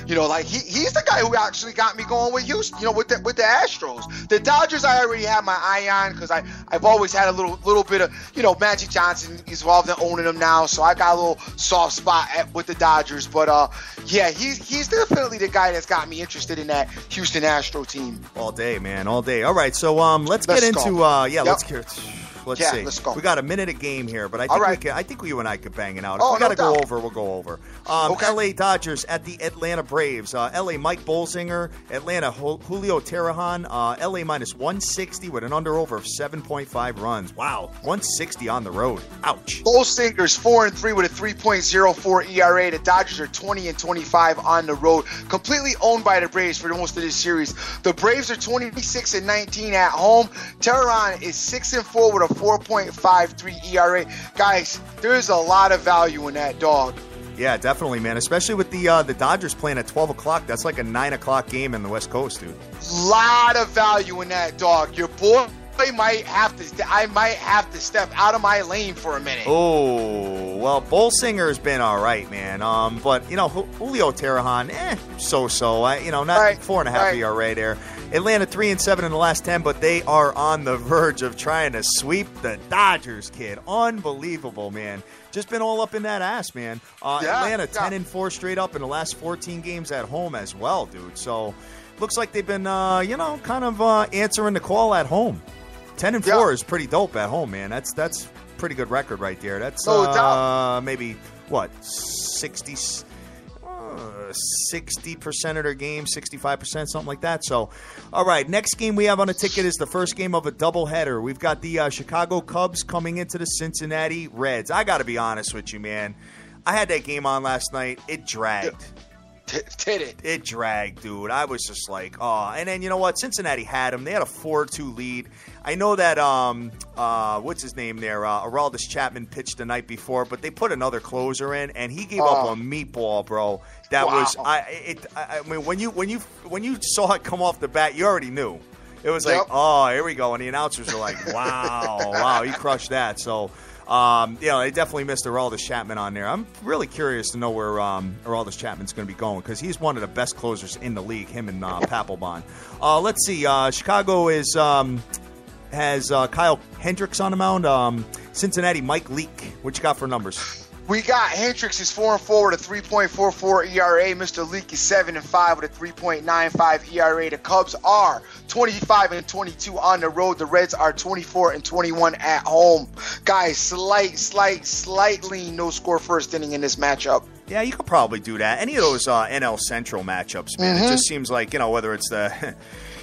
he's the guy who actually got me going with Houston. With the Astros, the Dodgers. I already had my eye on because I've always had a little bit of Magic Johnson is involved in owning them now, so I got a little soft spot with the Dodgers. But he's definitely the guy that's got me interested in that Houston Astro team. All day, man, all day. All right, so let's get into let's go. We got a minute a game here, but I think you and I could bang it out. If we got to go over, we'll go over. LA Dodgers at the Atlanta Braves. LA Mike Bolsinger, Atlanta Julio Teheran. LA minus 160 with an under-over of 7.5 runs. Wow, 160 on the road. Ouch. Bolsinger's 4-3 with a 3.04 ERA. The Dodgers are 20-25 on the road. Completely owned by the Braves for most of this series. The Braves are 26-19 at home. Teheran is 6-4 with a 4.53 ERA. Guys, there's a lot of value in that dog. Yeah, definitely, man. Especially with the Dodgers playing at 12 o'clock. That's like a 9 o'clock game in the West Coast, dude. Lot of value in that dog. Your boy I might have to step out of my lane for a minute. Oh, well, Bolsinger's been all right, man. But Julio Teheran, so-so. Not 4.5 ERA there. Atlanta 3-7 in the last 10, but they are on the verge of trying to sweep the Dodgers, kid. Unbelievable, man. Just been all up in that ass, man. Atlanta 10-4 straight up in the last 14 games at home as well, dude. So looks like they've been, answering the call at home. 10-4 is pretty dope at home, man. That's pretty good record right there. That's maybe what 60% of their game, 65%, something like that. So, all right, next game we have on the ticket is the first game of a doubleheader. We've got the Chicago Cubs coming into the Cincinnati Reds. I got to be honest with you, man. I had that game on last night. It dragged. It dragged, dude. I was just like, oh. And then, you know what? Cincinnati had them. They had a 4-2 lead. I know that, what's his name there? Aroldis Chapman pitched the night before, but they put another closer in, and he gave up a meatball, bro. That was, I mean, when you saw it come off the bat, you already knew. It was like, oh, here we go. And the announcers were like, wow, he crushed that. So, they definitely missed Aroldis Chapman on there. I'm really curious to know where Aroldis Chapman's going to be going because he's one of the best closers in the league, him and Papelbon. Let's see. Chicago has Kyle Hendricks on the mound. Cincinnati, Mike Leake. What you got for numbers? We got Hendricks is 4-4 with a 3.44 ERA. Mr. Leak is 7-5 with a 3.95 ERA. The Cubs are 25-22 on the road. The Reds are 24-21 at home. Guys, slightly no score first inning in this matchup. Yeah, you could probably do that. Any of those NL Central matchups, man. It just seems like, whether it's the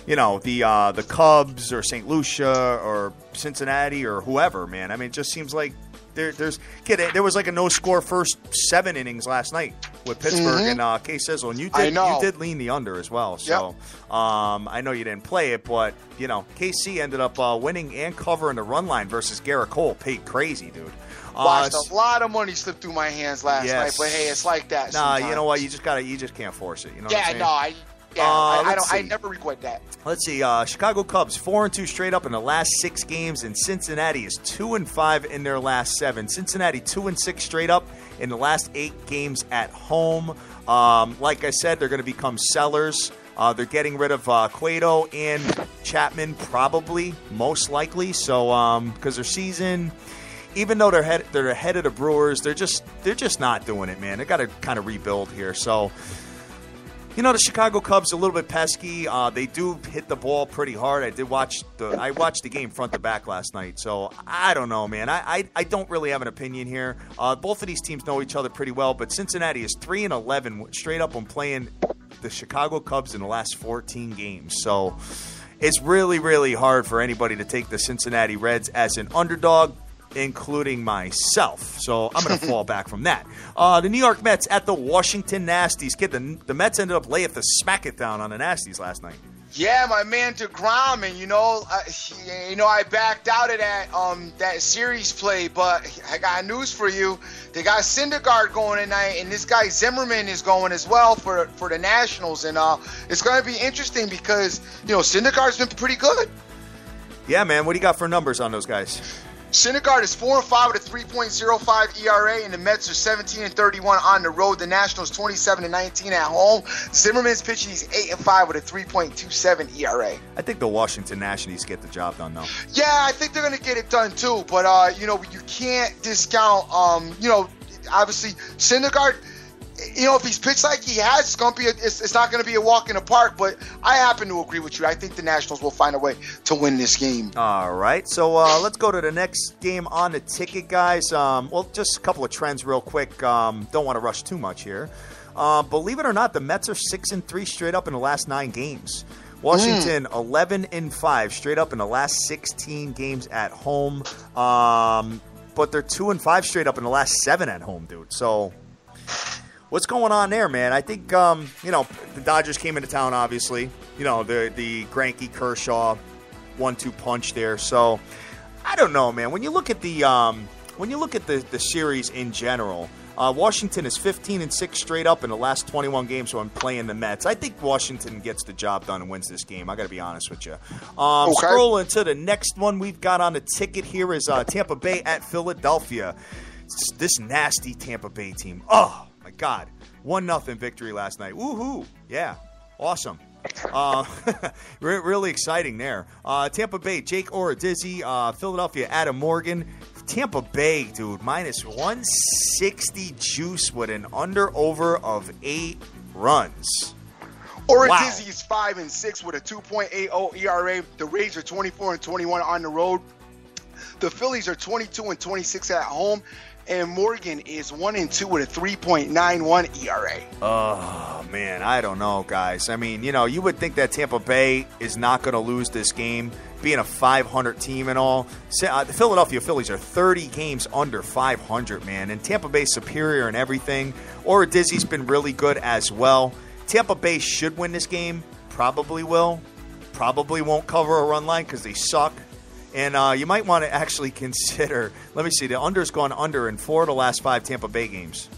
the Cubs or St. Lucia or Cincinnati or whoever, man. I mean, it just seems like there was like a no-score first 7 innings last night with Pittsburgh and K-Sizzle, and you did lean the under as well. So I know you didn't play it, but KC ended up winning and covering the run line versus Garrett Cole. Paid crazy, dude. Watched a lot of money slip through my hands last night, but hey, it's like that. Nah, sometimes. You know what? You just can't force it. You know what I'm saying? I never regret that. Let's see. Chicago Cubs 4-2 straight up in the last 6 games, and Cincinnati is 2-5 in their last 7. Cincinnati 2-6 straight up in the last 8 games at home. Like I said, they're going to become sellers. They're getting rid of Cueto and Chapman, probably, most likely. So because their season, even though they're ahead of the Brewers, they're just not doing it, man. They got to kind of rebuild here. So. The Chicago Cubs a little bit pesky. They do hit the ball pretty hard. I watched the game front to back last night, so I don't know, man. I don't really have an opinion here. Both of these teams know each other pretty well, but Cincinnati is 3-11 straight up when playing the Chicago Cubs in the last 14 games. So it's really, really hard for anybody to take the Cincinnati Reds as an underdog, including myself. So I'm going to fall back from that. The New York Mets at the Washington Nasties. The Mets ended up laying the smack-it-down on the Nasties last night. Yeah, my man DeGrom, and I backed out of that series play, but I got news for you. They got Syndergaard going tonight, and this guy Zimmerman is going as well for the Nationals, and it's going to be interesting because Syndergaard's been pretty good. Yeah, man. What do you got for numbers on those guys? Syndergaard is 4-5 with a 3.05 ERA, and the Mets are 17-31 on the road. The Nationals 27-19 at home. Zimmerman's pitching, he's 8-5 with a 3.27 ERA. I think the Washington Nationals get the job done, though. Yeah, I think they're going to get it done too. But you can't discount. Obviously Syndergaard. If he's pitched like he has, it's not going to be a walk in the park, but I happen to agree with you. I think the Nationals will find a way to win this game. All right, so let's go to the next game on the ticket, guys. Just a couple of trends real quick. Don't want to rush too much here. Believe it or not, the Mets are 6-3 straight up in the last 9 games. Washington 11-5 straight up in the last 16 games at home. But they're 2-5 straight up in the last 7 at home, dude. So what's going on there, man? I think, the Dodgers came into town, obviously. The Greinke Kershaw 1-2 punch there. So I don't know, man. When you look at the series in general, Washington is 15-6 straight up in the last 21 games when playing the Mets. I think Washington gets the job done and wins this game. I got to be honest with you. Scrolling to the next one we've got on the ticket here is Tampa Bay at Philadelphia. This nasty Tampa Bay team. Oh, my God. 1-0 victory last night. Woohoo. Yeah. Awesome. Really exciting there. Tampa Bay, Jake Oradizzi. Philadelphia, Adam Morgan. Tampa Bay, dude, minus 160 juice with an under-over of 8 runs. Oradizzi is 5-6 with a 2.80 ERA. The Rays are 24-21 on the road. The Phillies are 22-26 at home. And Morgan is 1-2 with a 3.91 ERA. Oh, man, I don't know, guys. I mean, you would think that Tampa Bay is not going to lose this game, being a 500 team and all. The Philadelphia Phillies are 30 games under 500, man. And Tampa Bay's superior in everything. Oradizzi's been really good as well. Tampa Bay should win this game. Probably will. Probably won't cover a run line because they suck. And you might want to actually consider, let me see, the under's gone under in 4 of the last 5 Tampa Bay games.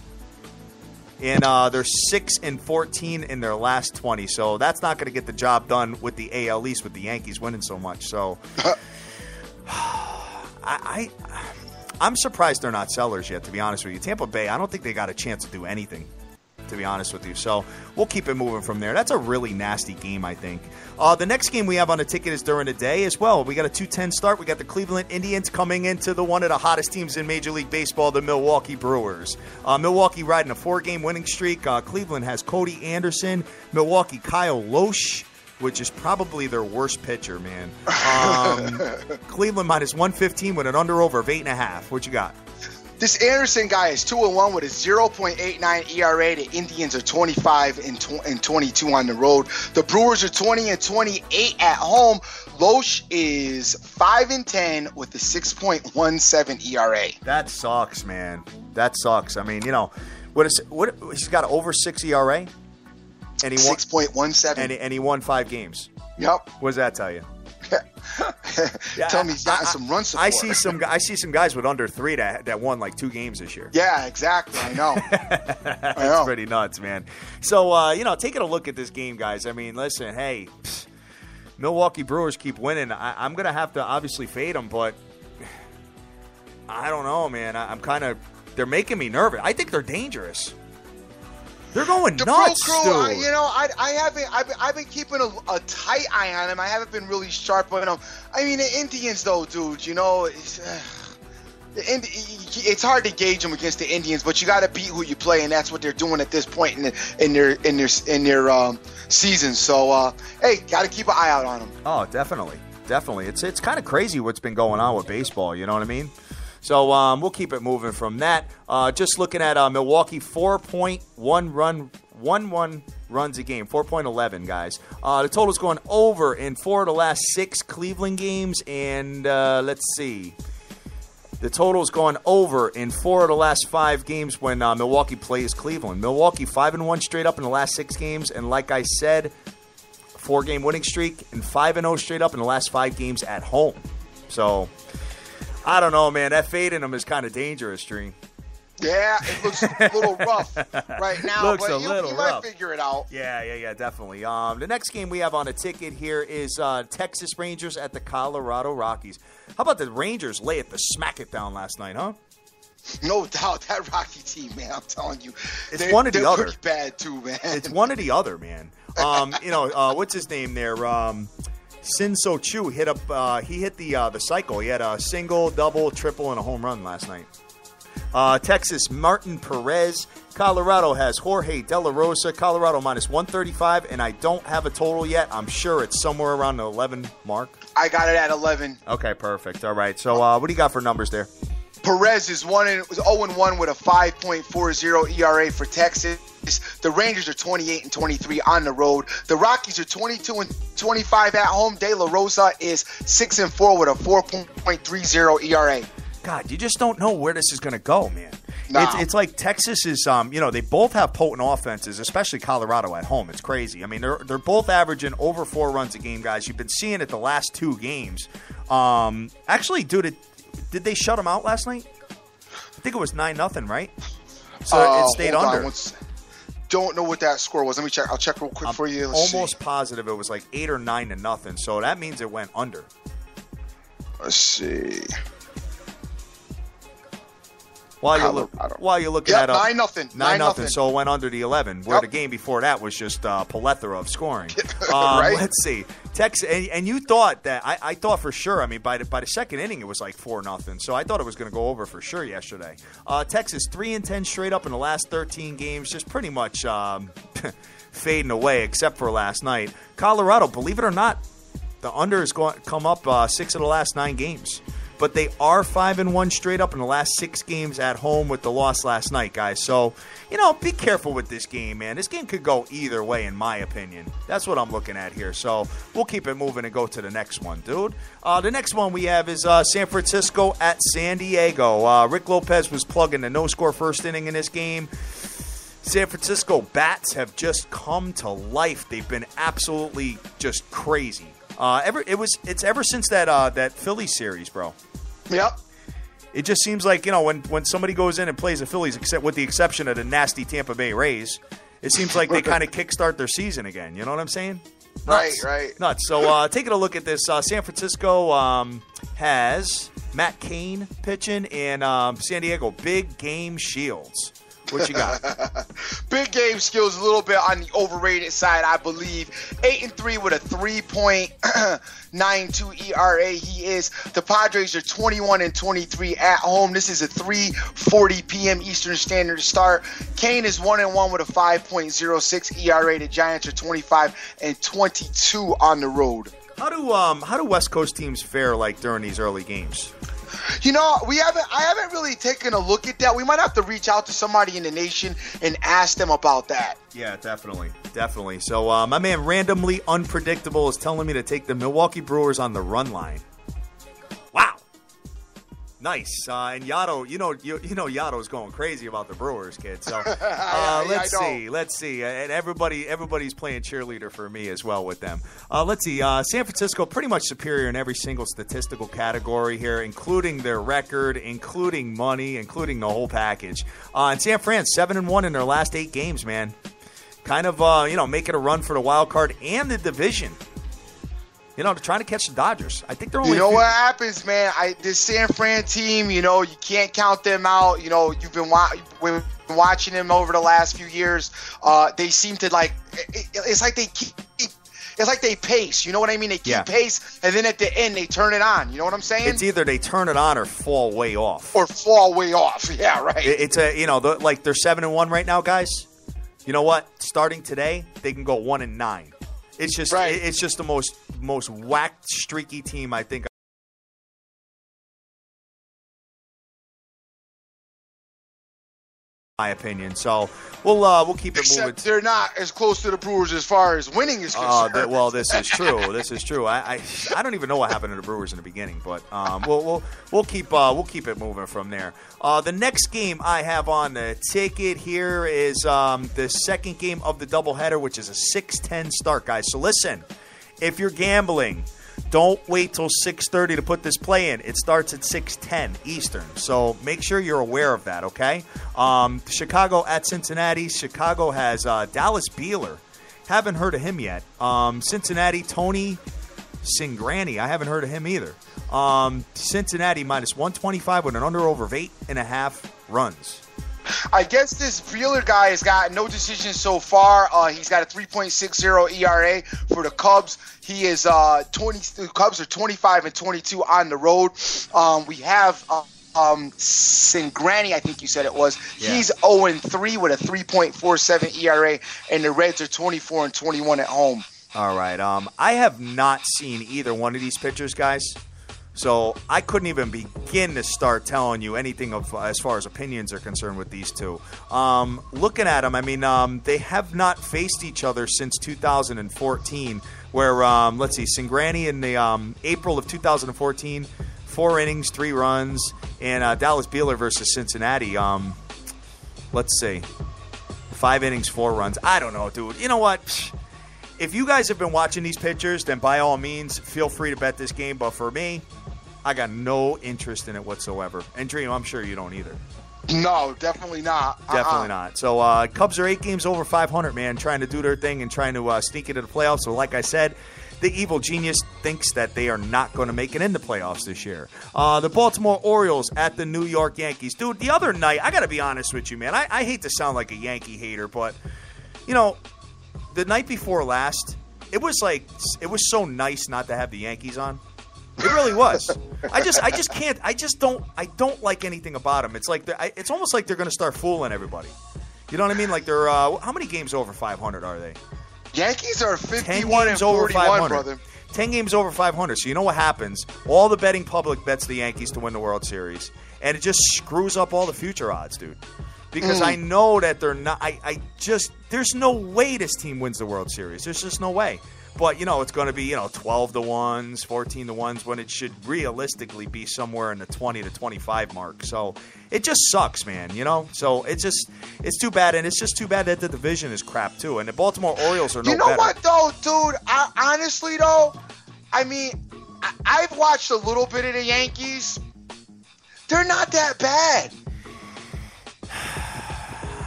And they're 6-14 in their last 20. So that's not going to get the job done with the AL East with the Yankees winning so much. So I'm surprised they're not sellers yet, to be honest with you. Tampa Bay, I don't think they got a chance to do anything to be honest with you. So we'll keep it moving from there. That's a really nasty game, I think. The next game we have on the ticket is during the day as well. We got a 2:10 start. We got the Cleveland Indians coming into one of the hottest teams in Major League Baseball, the Milwaukee Brewers. Milwaukee riding a 4-game winning streak. Cleveland has Cody Anderson. Milwaukee, Kyle Loesch, which is probably their worst pitcher, man. Cleveland minus 115 with an under-over of 8.5. What you got? This Anderson guy is 2-1 with a 0.89 ERA. The Indians are 25 and 22 on the road. The Brewers are 20 and 28 at home. Loesch is 5-10 with a 6.17 ERA. That sucks, man. That sucks. I mean, what he's got over 6 ERA, and he won 6.17, and he won 5 games. Yep. What does that tell you? Tell me he's gotten some run support. I see some guys with under 3 that won like 2 games this year. Yeah, exactly. I know. That's pretty nuts, man. So, taking a look at this game, guys. I mean, listen, hey, Milwaukee Brewers keep winning. I'm going to have to obviously fade them, but I don't know, man. They're making me nervous. I think they're dangerous. They're going nuts, Crew, dude. I've been keeping a tight eye on them. I haven't been really sharp on them. I mean, the Indians, though, dude. It's hard to gauge them against the Indians, but you got to beat who you play, and that's what they're doing at this point in their season. So, hey, got to keep an eye out on them. Oh, definitely. It's kind of crazy what's been going on with baseball. You know what I mean? So we'll keep it moving from that. Just looking at Milwaukee, 4.11 runs a game, 4.11, guys. The total's going over in 4 of the last 6 Cleveland games, and let's see. The total's gone over in 4 of the last 5 games when Milwaukee plays Cleveland. Milwaukee 5-1 straight up in the last 6 games, and like I said, 4-game winning streak and 5-0 straight up in the last 5 games at home. So I don't know, man. That fade in them is kind of dangerous, Dream. Yeah, it looks a little rough right now, but you might figure it out. Yeah, definitely. The next game we have on a ticket here is Texas Rangers at the Colorado Rockies. How about the Rangers smack it down last night, huh? No doubt. That Rocky team, man, I'm telling you. It's one or the other. They're pretty bad, too, man. It's one or the other, man. What's his name there? Sin-So Chu hit the cycle. He had a single, double, triple, and a home run last night. Texas, Martin Perez. Colorado has Jorge De La Rosa. Colorado minus 135, and I don't have a total yet. I'm sure it's somewhere around the 11 mark. I got it at 11. Okay, perfect. All right. So what do you got for numbers there? Perez is 0-1 with a 5.40 ERA for Texas. The Rangers are 28 and 23 on the road. The Rockies are 22 and 25 at home. De La Rosa is 6-4 with a 4.30 ERA. God, you just don't know where this is going to go, man. No. It's like Texas is, they both have potent offenses, especially Colorado at home. It's crazy. I mean, they're both averaging over 4 runs a game, guys. You've been seeing it the last 2 games. Actually, dude, did they shut them out last night? I think it was 9-0, right? So it stayed under. Don't know what that score was. Let me check. I'll check real quick for you. Almost positive it was like 8 or 9-0. So that means it went under. Let's see. While you're looking at 9-0. 9-0. So it went under the 11. Where the game before that was just a plethora of scoring. Right? Let's see. Texas, and you thought that I thought for sure. I mean, by the second inning, it was like 4-0. So I thought it was going to go over for sure yesterday. Texas 3-10 straight up in the last 13 games, just pretty much fading away, except for last night. Colorado, believe it or not, the under is going to come up 6 of the last 9 games. But they are 5-1 straight up in the last 6 games at home with the loss last night, guys. So, be careful with this game, man. This game could go either way, in my opinion. That's what I'm looking at here. So we'll keep it moving and go to the next one, dude. The next one we have is San Francisco at San Diego. Rick Lopez was plugging the no-score first inning in this game. San Francisco bats have just come to life. They've been absolutely just crazy. It's ever since that Phillies series, bro. Yep. It just seems like, when somebody goes in and plays the Phillies, except with the exception of the nasty Tampa Bay Rays, it seems like they kind of kickstart their season again. You know what I'm saying? Nuts. Right. Nuts. So taking a look at this, San Francisco has Matt Cain pitching, and San Diego, Big Game Shields. What you got? Big game skills, a little bit on the overrated side, I believe. 8-3 with a 3.92 ERA. He is. The Padres are 21-23 at home. This is a 3:40 p.m. Eastern Standard start. Kane is 1-1 with a 5.06 ERA. The Giants are 25-22 on the road. How do West Coast teams fare like during these early games? You know, I haven't really taken a look at that. We might have to reach out to somebody in the nation and ask them about that. Yeah, definitely. So my man Randomly Unpredictable is telling me to take the Milwaukee Brewers on the run line. Wow. Nice. And Yado, you know Yado's going crazy about the Brewers, kid. So let's see. And everybody's playing cheerleader for me as well with them. Let's see. San Francisco pretty much superior in every single statistical category here, including their record, including money, including the whole package. And San Fran 7-1 in their last 8 games, man. Kind of making a run for the wild card and the division. Trying to catch the Dodgers. I think they're only. What happens, man? This San Fran team, you can't count them out. You've been watching them over the last few years. They seem to it's like they keep. It's like they pace. You know what I mean? They keep pace, and then at the end they turn it on. You know what I'm saying? It's either they turn it on or fall way off. Yeah, right. It's they're 7-1 right now, guys. You know what? Starting today, they can go 1-9. It's just it's just the most whacked, streaky team I think. My opinion. So we'll keep it moving. They're not as close to the Brewers as far as winning is concerned. Well, this is true. I don't even know what happened to the Brewers in the beginning, but we'll keep it moving from there. The next game I have on the ticket here is the second game of the doubleheader, which is a 6:10 start, guys. So listen, if you're gambling, don't wait till 6:30 to put this play in. It starts at 6:10 Eastern. So make sure you're aware of that, okay? Chicago at Cincinnati. Chicago has Dallas Beeler. Haven't heard of him yet. Cincinnati, Tony Cingrani. I haven't heard of him either. Cincinnati minus 125 with an under-over of 8.5 runs. I guess this Beeler guy has got no decisions so far. He's got a 3.60 ERA for the Cubs. He is the Cubs are 25-22 on the road. We have Cingrani, I think you said it was. Yeah. He's 0-3 with a 3.47 ERA, and the Reds are 24-21 at home. All right. I have not seen either one of these pitchers, guys. So I couldn't even begin to start telling you anything of as far as opinions are concerned with these two. Looking at them, I mean, they have not faced each other since 2014, where, let's see, Cingrani in the April of 2014, 4 innings, 3 runs, and Dallas Beeler versus Cincinnati, let's see, 5 innings, 4 runs. I don't know, dude. You know what? If you guys have been watching these pitchers, then by all means, feel free to bet this game. But for me, I got no interest in it whatsoever. And Dream, I'm sure you don't either. No, definitely not. Definitely not. So Cubs are 8 games over 500, man, trying to do their thing and trying to sneak into the playoffs. So like I said, the evil genius thinks that they are not going to make it in the playoffs this year. The Baltimore Orioles at the New York Yankees. Dude, the other night, I got to be honest with you, man. I hate to sound like a Yankee hater, but, the night before last, it was so nice not to have the Yankees on. It really was. I just can't. I don't like anything about them. It's like it's almost like they're going to start fooling everybody. You know what I mean? Like they're how many games over 500 are they? Yankees are 51-41, brother. 10 games over 500. So you know what happens? All the betting public bets the Yankees to win the World Series, and it just screws up all the future odds, dude. Because I know that they're not. There's no way this team wins the World Series. There's just no way. But, it's going to be, 12-1s, 14-1s, when it should realistically be somewhere in the 20-25 mark. So it just sucks, man, So it's too bad. And it's just too bad that the division is crap, too. And the Baltimore Orioles are no better. You know what, though, dude? Honestly, though, I mean, I've watched a little bit of the Yankees. They're not that bad.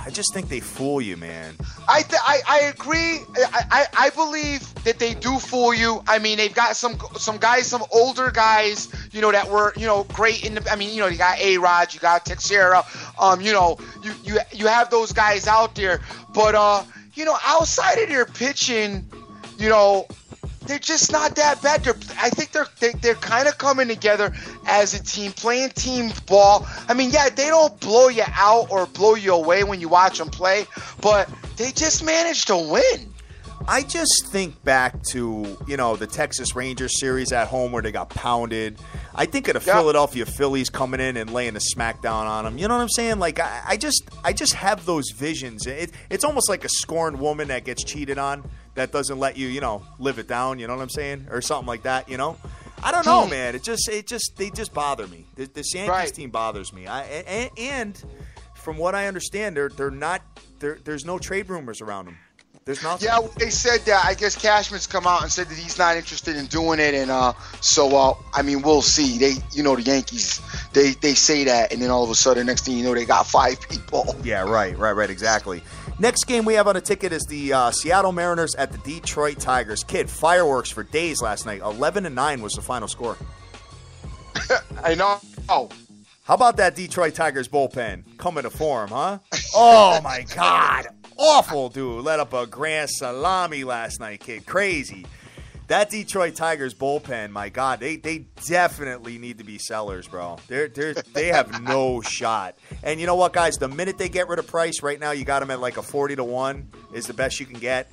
I just think they fool you, man. I agree. I believe that they do fool you. I mean, they've got some guys, some older guys, that were, great in the. I mean, you got A-Rod, you got Teixeira. You have those guys out there, but outside of their pitching, they're just not that bad. I think they're kind of coming together as a team, playing team ball. I mean, yeah, they don't blow you out or blow you away when you watch them play, but they just managed to win. I just think back to, the Texas Rangers series at home where they got pounded. I think of the Philadelphia Phillies coming in and laying a smackdown on them. You know what I'm saying? Like, I just have those visions. It's almost like a scorned woman that gets cheated on that doesn't let you, live it down. You know what I'm saying? Or something like that, I don't know, man. They just bother me. The Yankees team bothers me. And from what I understand, they're not. There's no trade rumors around them. There's nothing. Yeah, they said that. I guess Cashman's come out and said that he's not interested in doing it, and I mean, we'll see. The Yankees, they say that, and then all of a sudden, next thing you know, they got 5 people. Yeah, right, exactly. Next game we have on the ticket is the Seattle Mariners at the Detroit Tigers. Kid, fireworks for days last night. 11-9 was the final score. I know. Oh. How about that Detroit Tigers bullpen coming to form, huh? Oh, my God. Awful, dude. Let up a grand salami last night, kid. Crazy. That Detroit Tigers bullpen, my God, they definitely need to be sellers, bro. They have no shot. And you know what, guys? The minute they get rid of Price, right now you got them at like a 40-1 is the best you can get.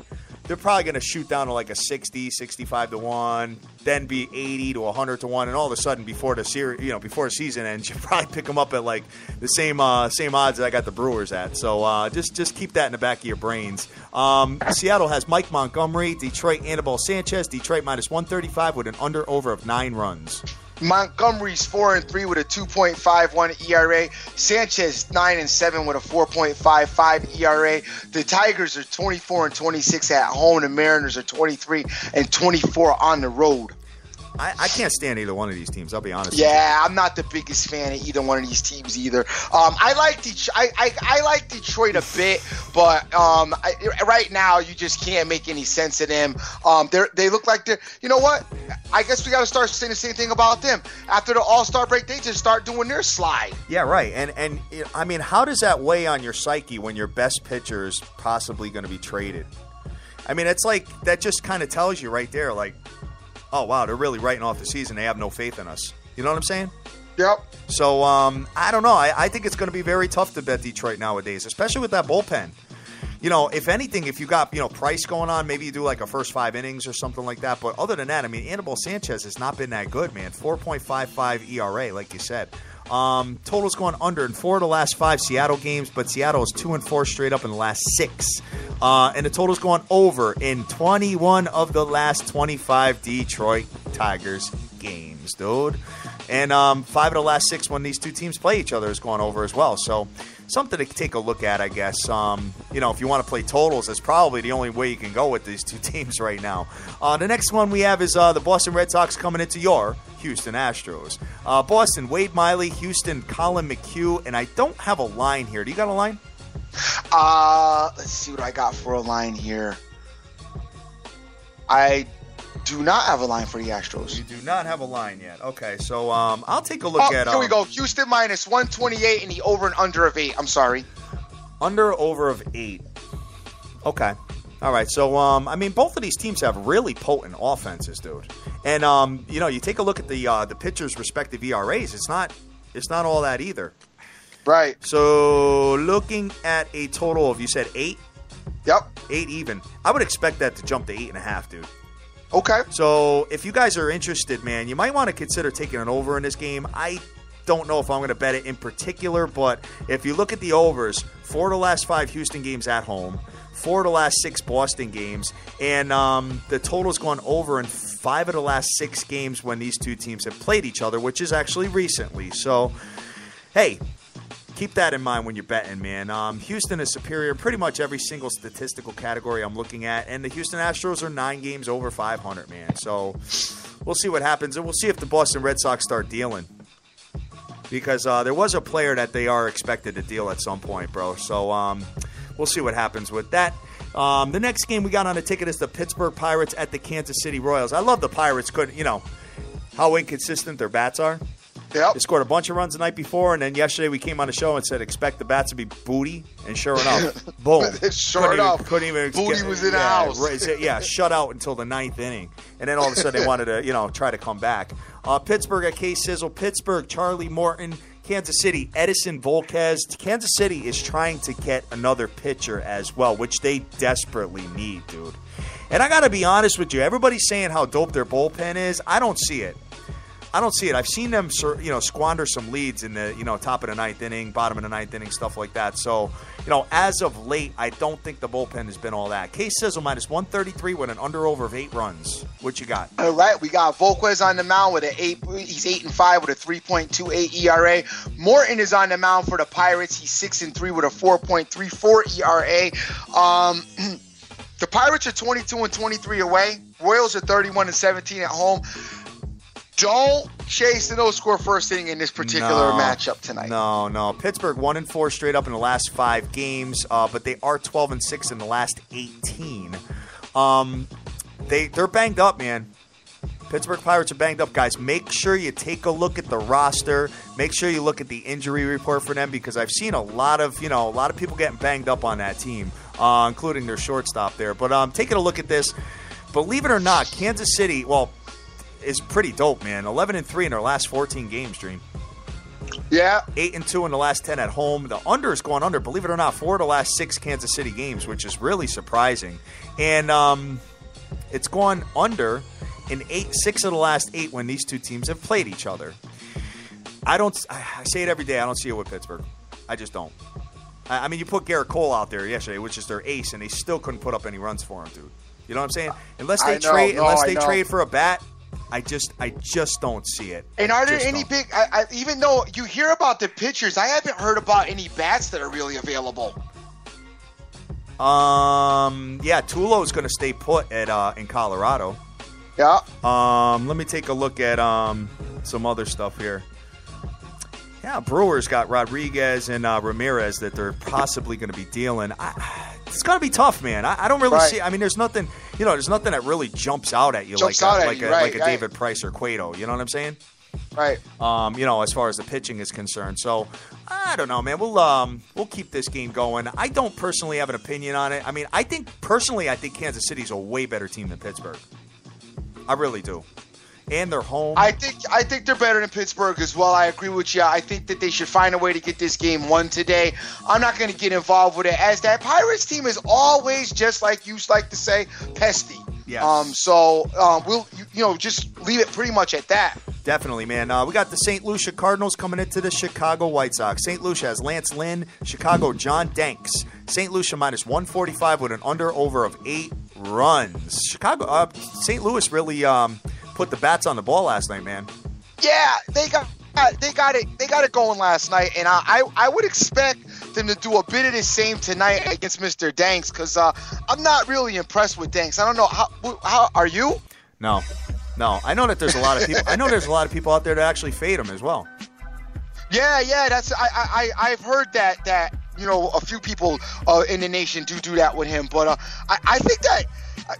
They're probably going to shoot down to like a 60, 65-1, then be 80 to 100-1, and all of a sudden before the series, before the season ends, you probably pick them up at like the same odds that I got the Brewers at. So just keep that in the back of your brains. Seattle has Mike Montgomery, Detroit Anibal Sanchez, Detroit minus 135 with an under/over of 9 runs. Montgomery's 4-3 with a 2.51 ERA. Sanchez 9-7 with a 4.55 ERA. The Tigers are 24-26 at home. The Mariners are 23-24 on the road. I can't stand either one of these teams. I'll be honest. Yeah, I'm not the biggest fan of either one of these teams either. I like Detroit a bit, but right now you just can't make any sense of them. They look like they're. You know what? I guess we got to start saying the same thing about them. After the All-Star break, they just start doing their slide. Yeah, right. And I mean, how does that weigh on your psyche when your best pitcher is possibly going to be traded? I mean, it's like that just kind of tells you right there, like, oh, wow, they're really writing off the season. They have no faith in us. You know what I'm saying? Yep. So, I don't know. I think it's going to be very tough to bet Detroit nowadays, especially with that bullpen. If anything, if you got, Price going on, maybe you do like a first 5 innings or something like that. But other than that, I mean, Anibal Sanchez has not been that good, man. 4.55 ERA, like you said. Total's going under in 4 of the last 5 Seattle games, but Seattle is 2-4 straight up in the last 6. And the total's going over in 21 of the last 25 Detroit Tigers games, dude. And 5 of the last 6 when these two teams play each other is going over as well. So something to take a look at, I guess. If you want to play totals, that's probably the only way you can go with these two teams right now. The next one we have is the Boston Red Sox coming into your Houston Astros. Boston, Wade Miley. Houston, Colin McHugh. And I don't have a line here. Do you got a line? Let's see what I got for a line here. I do not have a line for the Astros. You do not have a line yet. Okay, so I'll take a look at... Here we go. Houston minus 128 and the over and under of 8. I'm sorry. Over of 8. Okay. All right, so, both of these teams have really potent offenses, dude. And, you take a look at the pitchers' respective ERAs. It's not all that either. Right. So, looking at a total of, you said 8? Yep. 8 even. I would expect that to jump to 8.5, dude. Okay. So, if you guys are interested, man, you might want to consider taking an over in this game. I don't know if I'm going to bet it in particular, but if you look at the overs, 4 of the last 5 Houston games at home, 4 of the last 6 Boston games, and the total's gone over in 5 of the last 6 games when these two teams have played each other, which is actually recently. So, hey, keep that in mind when you're betting, man. Houston is superior in pretty much every single statistical category I'm looking at, and the Houston Astros are 9 games over 500, man. So we'll see what happens, and we'll see if the Boston Red Sox start dealing. Because there was a player that they are expected to deal at some point, bro. So we'll see what happens with that. The next game we got on the ticket is the Pittsburgh Pirates at the Kansas City Royals. I love the Pirates. How inconsistent their bats are. Yep. They scored a bunch of runs the night before, and then yesterday we came on the show and said expect the bats to be booty, and sure enough, boom. Couldn't even booty was in the house. Shut out until the ninth inning, and then all of a sudden they wanted to try to come back. Pittsburgh at K-Sizzle, Pittsburgh, Charlie Morton, Kansas City, Edison Volquez. Kansas City is trying to get another pitcher as well, which they desperately need, dude. And I got to be honest with you, everybody's saying how dope their bullpen is. I don't see it. I've seen them, squander some leads in the, top of the ninth inning, bottom of the ninth inning, stuff like that. So, as of late, I don't think the bullpen has been all that. K-Sizzle minus 133 with an under-over of 8 runs. What you got? All right, we got Volquez on the mound with he's 8-5 with a 3.28 ERA. Morton is on the mound for the Pirates. He's 6-3 with a 4.34 ERA. The Pirates are 22-23 away. Royals are 31-17 at home. Don't chase the no-score first inning in this particular matchup tonight. No. Pittsburgh 1-4 straight up in the last 5 games, but they are 12-6 in the last 18. They're banged up, man. Pittsburgh Pirates are banged up, guys. Make sure you take a look at the roster. Make sure you look at the injury report for them because I've seen a lot of people getting banged up on that team, including their shortstop there. But taking a look at this, believe it or not, Kansas City, is pretty dope, man. 11-3 in their last 14 games, Dream. Yeah. 8-2 in the last 10 at home. The under is going under, believe it or not, 4 of the last 6 Kansas City games, which is really surprising. And it's gone under in 6 of the last 8 when these two teams have played each other. I say it every day. I don't see it with Pittsburgh. I just don't. I mean, you put Garrett Cole out there yesterday, which is their ace, and they still couldn't put up any runs for him, dude. You know what I'm saying? Unless they trade for a bat, I just don't see it. And are there any big? Even though you hear about the pitchers, I haven't heard about any bats that are really available. Tulo is going to stay put in Colorado. Yeah. Let me take a look at some other stuff here. Yeah, Brewers got Rodriguez and Ramirez that they're possibly going to be dealing. It's going to be tough, man. I don't really see. I mean, there's nothing. There's nothing that really jumps out at you like a David Price or Cueto. You know what I'm saying? Right. As far as the pitching is concerned. So I don't know, man. We'll keep this game going. I don't personally have an opinion on it. I mean, I think Kansas City's a way better team than Pittsburgh. I really do. And they're home. I think they're better than Pittsburgh as well. I agree with you. I think that they should find a way to get this game won today. I'm not going to get involved with it, as that Pirates team is always, just like you like to say, pesty. Yes. We'll just leave it pretty much at that. Definitely, man. We got the St. Lucia Cardinals coming into the Chicago White Sox. St. Lucia has Lance Lynn, Chicago John Danks. St. Lucia minus 145 with an under-over of 8 runs. St. Louis really put the bats on the ball last night, man. Yeah, they got it going last night, and I would expect them to do a bit of the same tonight against Mr. Danks, because I'm not really impressed with Danks. I don't know how are you? No. I know that there's a lot of people. I know there's a lot of people out there that actually fade him as well. Yeah. That's I've heard that a few people in the nation do that with him, but I think that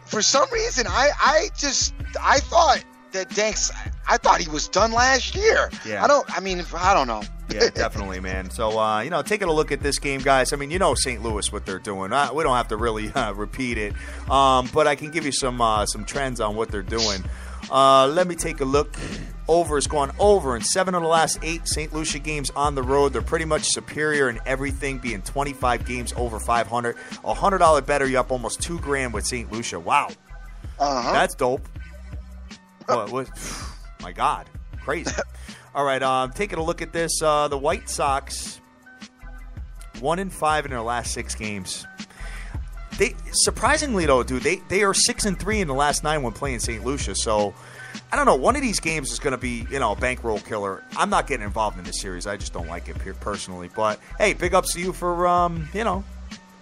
for some reason I thought that Danks, I thought he was done last year. Yeah. I don't know. Yeah, definitely, man. So, taking a look at this game, guys. I mean, St. Louis, what they're doing. We don't have to really repeat it, but I can give you some trends on what they're doing. Let me take a look. Over is going over in 7 of the last 8 St. Lucia games on the road. They're pretty much superior in everything, being 25 games over 500. $100 better, you up almost $2,000 with St. Lucia. Wow. That's dope. My God. Crazy. All right, taking a look at this. The White Sox, 1-5 in their last 6 games. They surprisingly though, dude, they are 6-3 in the last 9 when playing St. Lucia. So I don't know. One of these games is going to be, a bankroll killer. I'm not getting involved in this series. I just don't like it personally. But hey, big ups to you for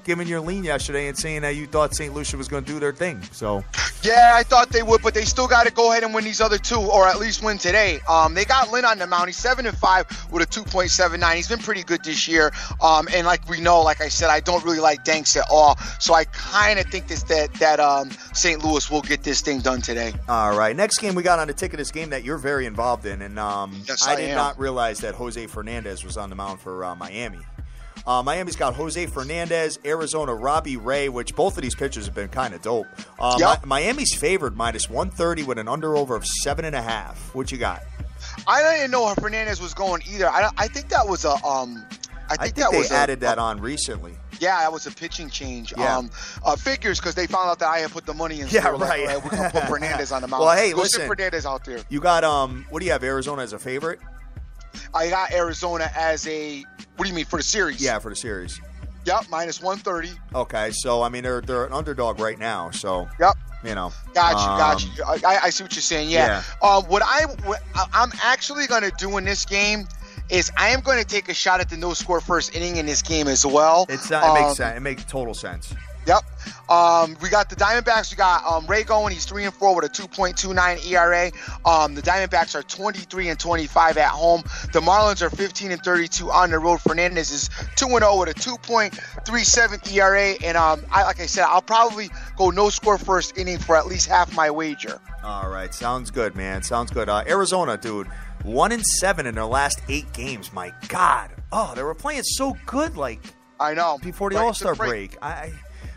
giving your lean yesterday and saying that you thought St. Lucia was going to do their thing. So yeah, I thought they would, but they still got to go ahead and win these other two, or at least win today. They got Lynn on the mound. He's 7-5 with a 2.79. He's been pretty good this year. And like we know, like I said, I don't really like Danks at all. So I kind of think that St. Louis will get this thing done today. All right. Next game we got on the ticket is game that you're very involved in, and yes, I did not realize that Jose Fernandez was on the mound for Miami. Miami's got Jose Fernandez, Arizona Robbie Ray, which both of these pitchers have been kind of dope. Yep. Miami's favored -130 with an under-over of 7.5. What you got? I didn't know Fernandez was going either. I think that was a I think they added that on recently. Yeah, that was a pitching change. Yeah. Figures because they found out that I had put the money in. Yeah, so right. We're gonna put Fernandez on the mound. Well, hey, Go listen, sit Fernandez out there. You got what do you have? Arizona as a favorite? I got Arizona as a. What do you mean for the series? Yeah, for the series. Yep, -130. Okay, so I mean they're an underdog right now. So yep. You know. Got you. I see what you're saying. Yeah. What I'm actually going to do in this game is I am going to take a shot at the no score first inning in this game as well. It makes sense. It makes total sense. Yep. We got the Diamondbacks. We got Ray going. He's 3-4 with a 2.29 ERA. The Diamondbacks are 23-25 at home. The Marlins are 15-32 on the road. Fernandez is 2-0 with a 2.37 ERA. And like I said, I'll probably go no score first inning for at least half my wager. All right, sounds good, man. Sounds good. Arizona, dude, 1-7 in their last 8 games. My God, they were playing so good. Like I know before the All-Star break.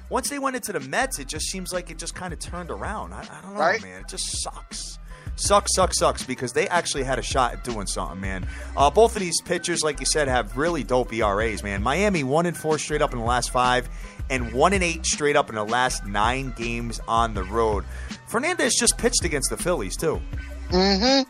Once they went into the Mets, it just seems like it just kind of turned around. I don't know, man. It just sucks. Sucks because they actually had a shot at doing something, man. Both of these pitchers, like you said, have really dope ERAs, man. Miami 1-4 straight up in the last 5 and 1-8 straight up in the last 9 games on the road. Fernandez just pitched against the Phillies, too. Mm-hmm.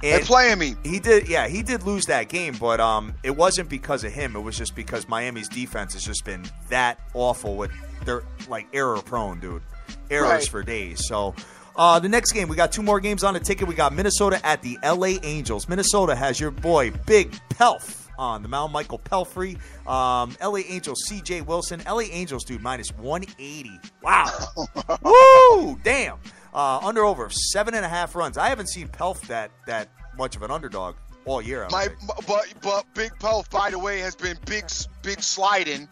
They're playing me. He did lose that game, but it wasn't because of him. It was just because Miami's defense has just been that awful with they're like error prone, dude. Errors for days. So the next game, we got 2 more games on the ticket. We got Minnesota at the LA Angels. Minnesota has your boy Big Pelf on the mound, Michael Pelfrey. LA Angels, CJ Wilson. LA Angels, dude, -180. Wow. Woo! Damn. Under over 7.5 runs. I haven't seen Pelf that much of an underdog all year. But Big Pelf, by the way, has been big sliding.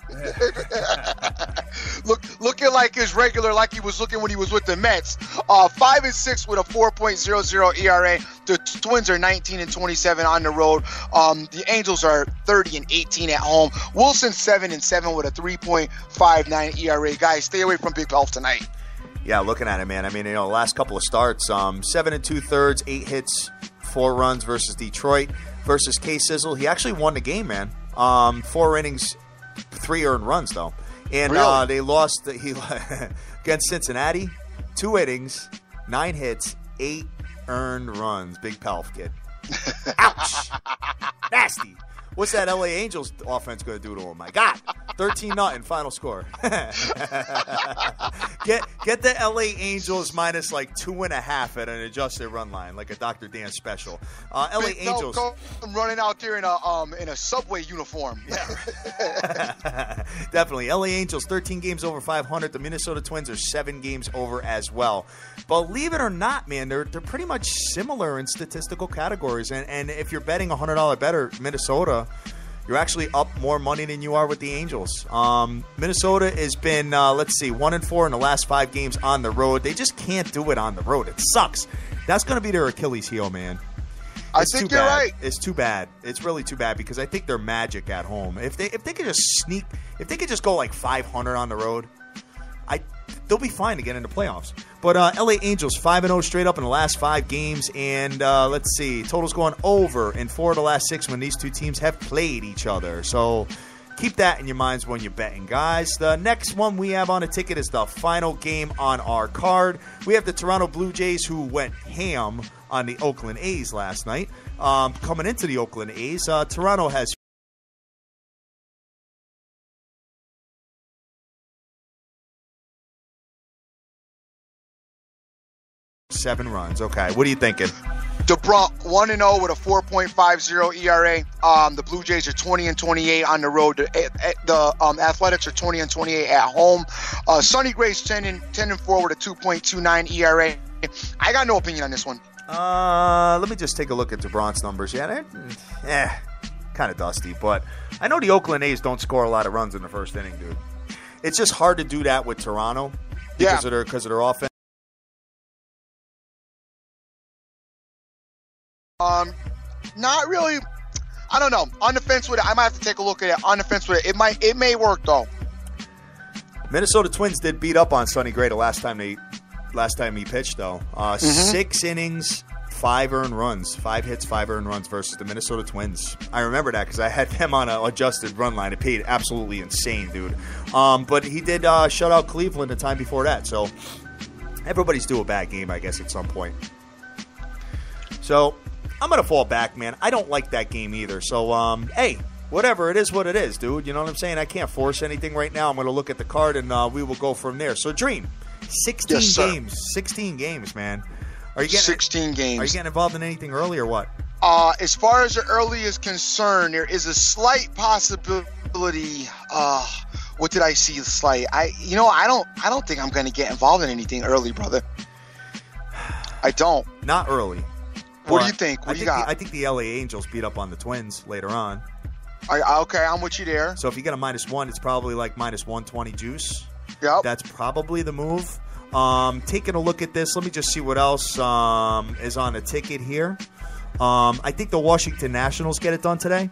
Looking like his regular, like he was looking when he was with the Mets. 5-6 with a 4.00 ERA. The Twins are 19-27 on the road. The Angels are 30-18 at home. Wilson 7-7 with a 3.59 ERA. Guys, stay away from Big Pelf tonight. Yeah, looking at it, man. I mean, last couple of starts, 7 2/3, 8 hits, 4 runs versus Detroit versus K-Sizzle. He actually won the game, man. 4 innings, 3 earned runs, though. And really? They lost against Cincinnati, 2 innings, 9 hits, 8 earned runs. Big Pelf, kid. Ouch. Nasty. What's that LA Angels offense going to do to him? My God. 13-0 final score. Get the LA Angels minus like 2.5 at an adjusted run line, like a Dr. Dan special. LA Angels. I'm running out there in a Subway uniform. Yeah. Definitely. LA Angels 13 games over 500. The Minnesota Twins are 7 games over as well. Believe it or not, man, they're pretty much similar in statistical categories. And if you're betting $100 better, Minnesota, you're actually up more money than you are with the Angels. Minnesota has been, 1-4 in the last 5 games on the road. They just can't do it on the road. It sucks. That's going to be their Achilles heel, man. I think you're right. It's too bad. It's really too bad because I think they're magic at home. If they could just go like 500 on the road, they'll be fine to get into playoffs. But LA Angels 5-0 straight up in the last 5 games, and totals going over in 4 of the last 6 when these two teams have played each other. So keep that in your minds when you're betting, guys. The next one we have on a ticket is the final game on our card. We have the Toronto Blue Jays, who went ham on the Oakland A's last night. Coming into the Oakland A's, Toronto has 7 runs. Okay, what are you thinking? DeBrunk 1-0 with a 4.50 ERA. The Blue Jays are 20-28 on the road. The Athletics are 20-28 at home. Sonny Gray's 10-4 with a 2.29 ERA. I got no opinion on this one. Let me just take a look at DeBronk's numbers. Yeah, they're kind of dusty, but I know the Oakland A's don't score a lot of runs in the first inning, dude. It's just hard to do that with Toronto because of their offense. Not really. I don't know. On the fence with it. I might have to take a look at it. On the fence with it. It may work though. Minnesota Twins did beat up on Sonny Gray the last time he pitched though. 6 innings, 5 earned runs, 5 hits, 5 earned runs versus the Minnesota Twins. I remember that because I had them on an adjusted run line. It paid absolutely insane, dude. But he did shut out Cleveland the time before that. So everybody's due a bad game, I guess, at some point. So I'm going to fall back, man. I don't like that game either. So, hey, whatever. It is what it is, dude. You know what I'm saying? I can't force anything right now. I'm going to look at the card, and we will go from there. So, Dream, 16 games. 16 games, man. Are you getting 16 games. Are you getting involved in anything early or what? As far as the early is concerned, there is a slight possibility. What did I see? Slight. I don't think I'm going to get involved in anything early, brother. I don't. Not early. What do you think? What do you got? I think the LA Angels beat up on the Twins later on. Okay, I'm with you there. So if you get a -1, it's probably like -120 juice. Yep. That's probably the move. Taking a look at this, let me just see what else is on the ticket here. I think the Washington Nationals get it done today.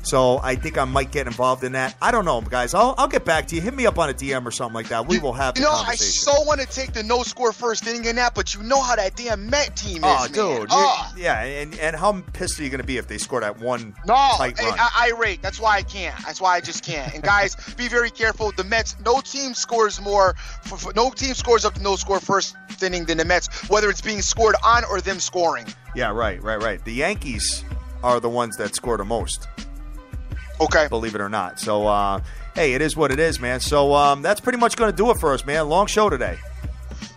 So I think I might get involved in that. I don't know, guys. I'll get back to you. Hit me up on a DM or something like that. We will have the conversation. I so want to take the no-score first inning in that, but you know how that damn Met team is, man. Dude. Yeah, and how pissed are you going to be if they score that one tight run? Irate. That's why I can't. That's why I just can't. And, guys, be very careful. The Mets, no team scores more. No team scores up to no-score first inning than the Mets, whether it's being scored on or them scoring. Yeah, right. The Yankees are the ones that score the most. Okay. Believe it or not. So, hey, it is what it is, man. So, that's pretty much going to do it for us, man. Long show today.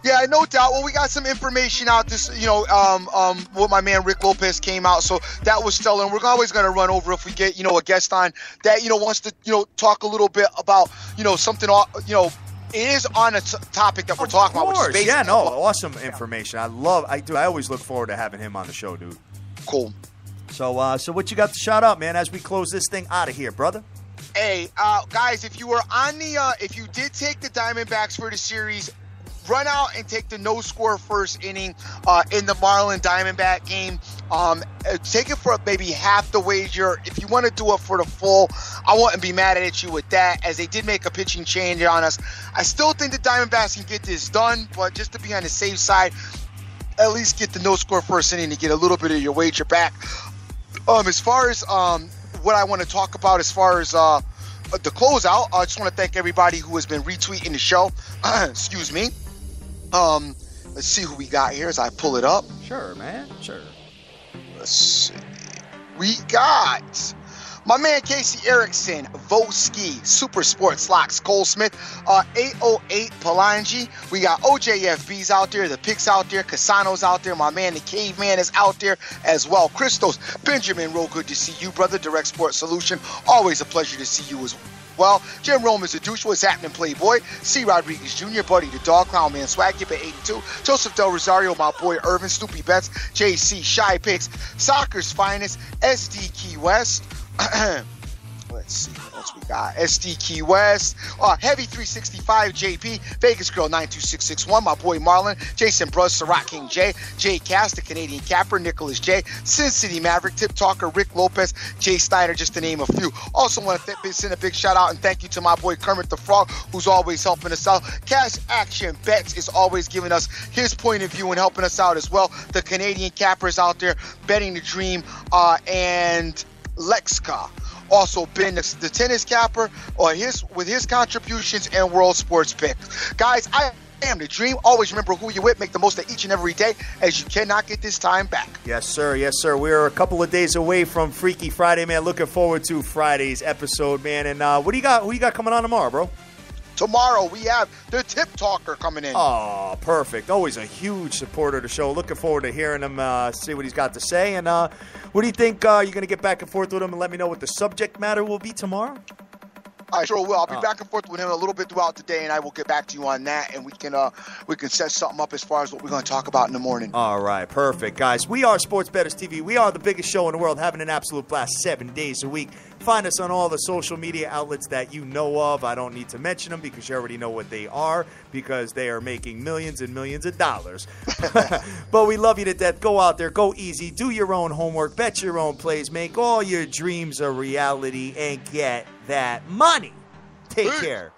Yeah, no doubt. Well, we got some information out this, what my man Rick Lopez came out. So that was stellar. And we're always going to run over if we get, a guest on that, wants to, talk a little bit about, something, it is on a topic that we're talking about. Which is basically, yeah, no, awesome information. I always look forward to having him on the show, dude. Cool. So what you got to shout out, man, as we close this thing out of here, brother? Hey, guys, if you were on if you did take the Diamondbacks for the series, run out and take the no-score first inning in the Marlin Diamondback game. Take it for maybe half the wager. If you want to do it for the full, I wouldn't be mad at you with that, as they did make a pitching change on us. I still think the Diamondbacks can get this done, but just to be on the safe side, at least get the no-score first inning to get a little bit of your wager back. As far as what I want to talk about as far as the closeout, I just want to thank everybody who has been retweeting the show. Excuse me. Let's see who we got here as I pull it up. Sure, man. Sure. Let's see. We got my man Casey Erickson, Voski, Super Sports Locks, Cole Smith, 808 Palangi. We got OJFB's out there, the Picks out there, Casano's out there, my man the Caveman is out there as well. Christos, Benjamin, real good to see you, brother. Direct Sports Solution, always a pleasure to see you as well. Jim Rome is a douche. What's happening, Playboy? C. Rodriguez Jr., Buddy the Dog, Clown Man Swag, Gip at 82. Joseph Del Rosario, my boy Irvin, Snoopy Betts, JC, Shy Picks, Soccer's Finest, SD Key West. Let's see what else we got. SD Key West, Heavy 365 JP, Vegas Girl 92661, my boy Marlon, Jason Bruz, Ciroc King J, Jay Cass, the Canadian Capper, Nicholas J, Sin City Maverick, Tip Talker, Rick Lopez, Jay Steiner, just to name a few. Also want to send a big shout out and thank you to my boy Kermit the Frog, who's always helping us out. Cash Action Bets is always giving us his point of view and helping us out as well. The Canadian Cappers out there betting the dream, and Lexca also been the tennis capper with his contributions and World Sports Picks. Guys, I am the dream. Always remember who you're with. Make the most of each and every day, as you cannot get this time back. Yes, sir. Yes, sir. We're a couple of days away from Freaky Friday, man. Looking forward to Friday's episode, man. And what do you got? Who you got coming on tomorrow, bro? tomorrow we have the Tip Talker coming in. Oh, perfect. Always a huge supporter of the show. Looking forward to hearing him see what he's got to say. And what do you think? You're going to get back and forth with him and let me know what the subject matter will be tomorrow? I sure will. I'll be back and forth with him a little bit throughout the day, and I will get back to you on that, and we can set something up as far as what we're going to talk about in the morning. All right, perfect, guys. We are Sports Bettors TV. We are the biggest show in the world, having an absolute blast 7 days a week. Find us on all the social media outlets that you know of. I don't need to mention them because you already know what they are, because they are making millions and millions of dollars. But we love you to death. Go out there, go easy, do your own homework, bet your own plays, make all your dreams a reality, and get that money. Take care.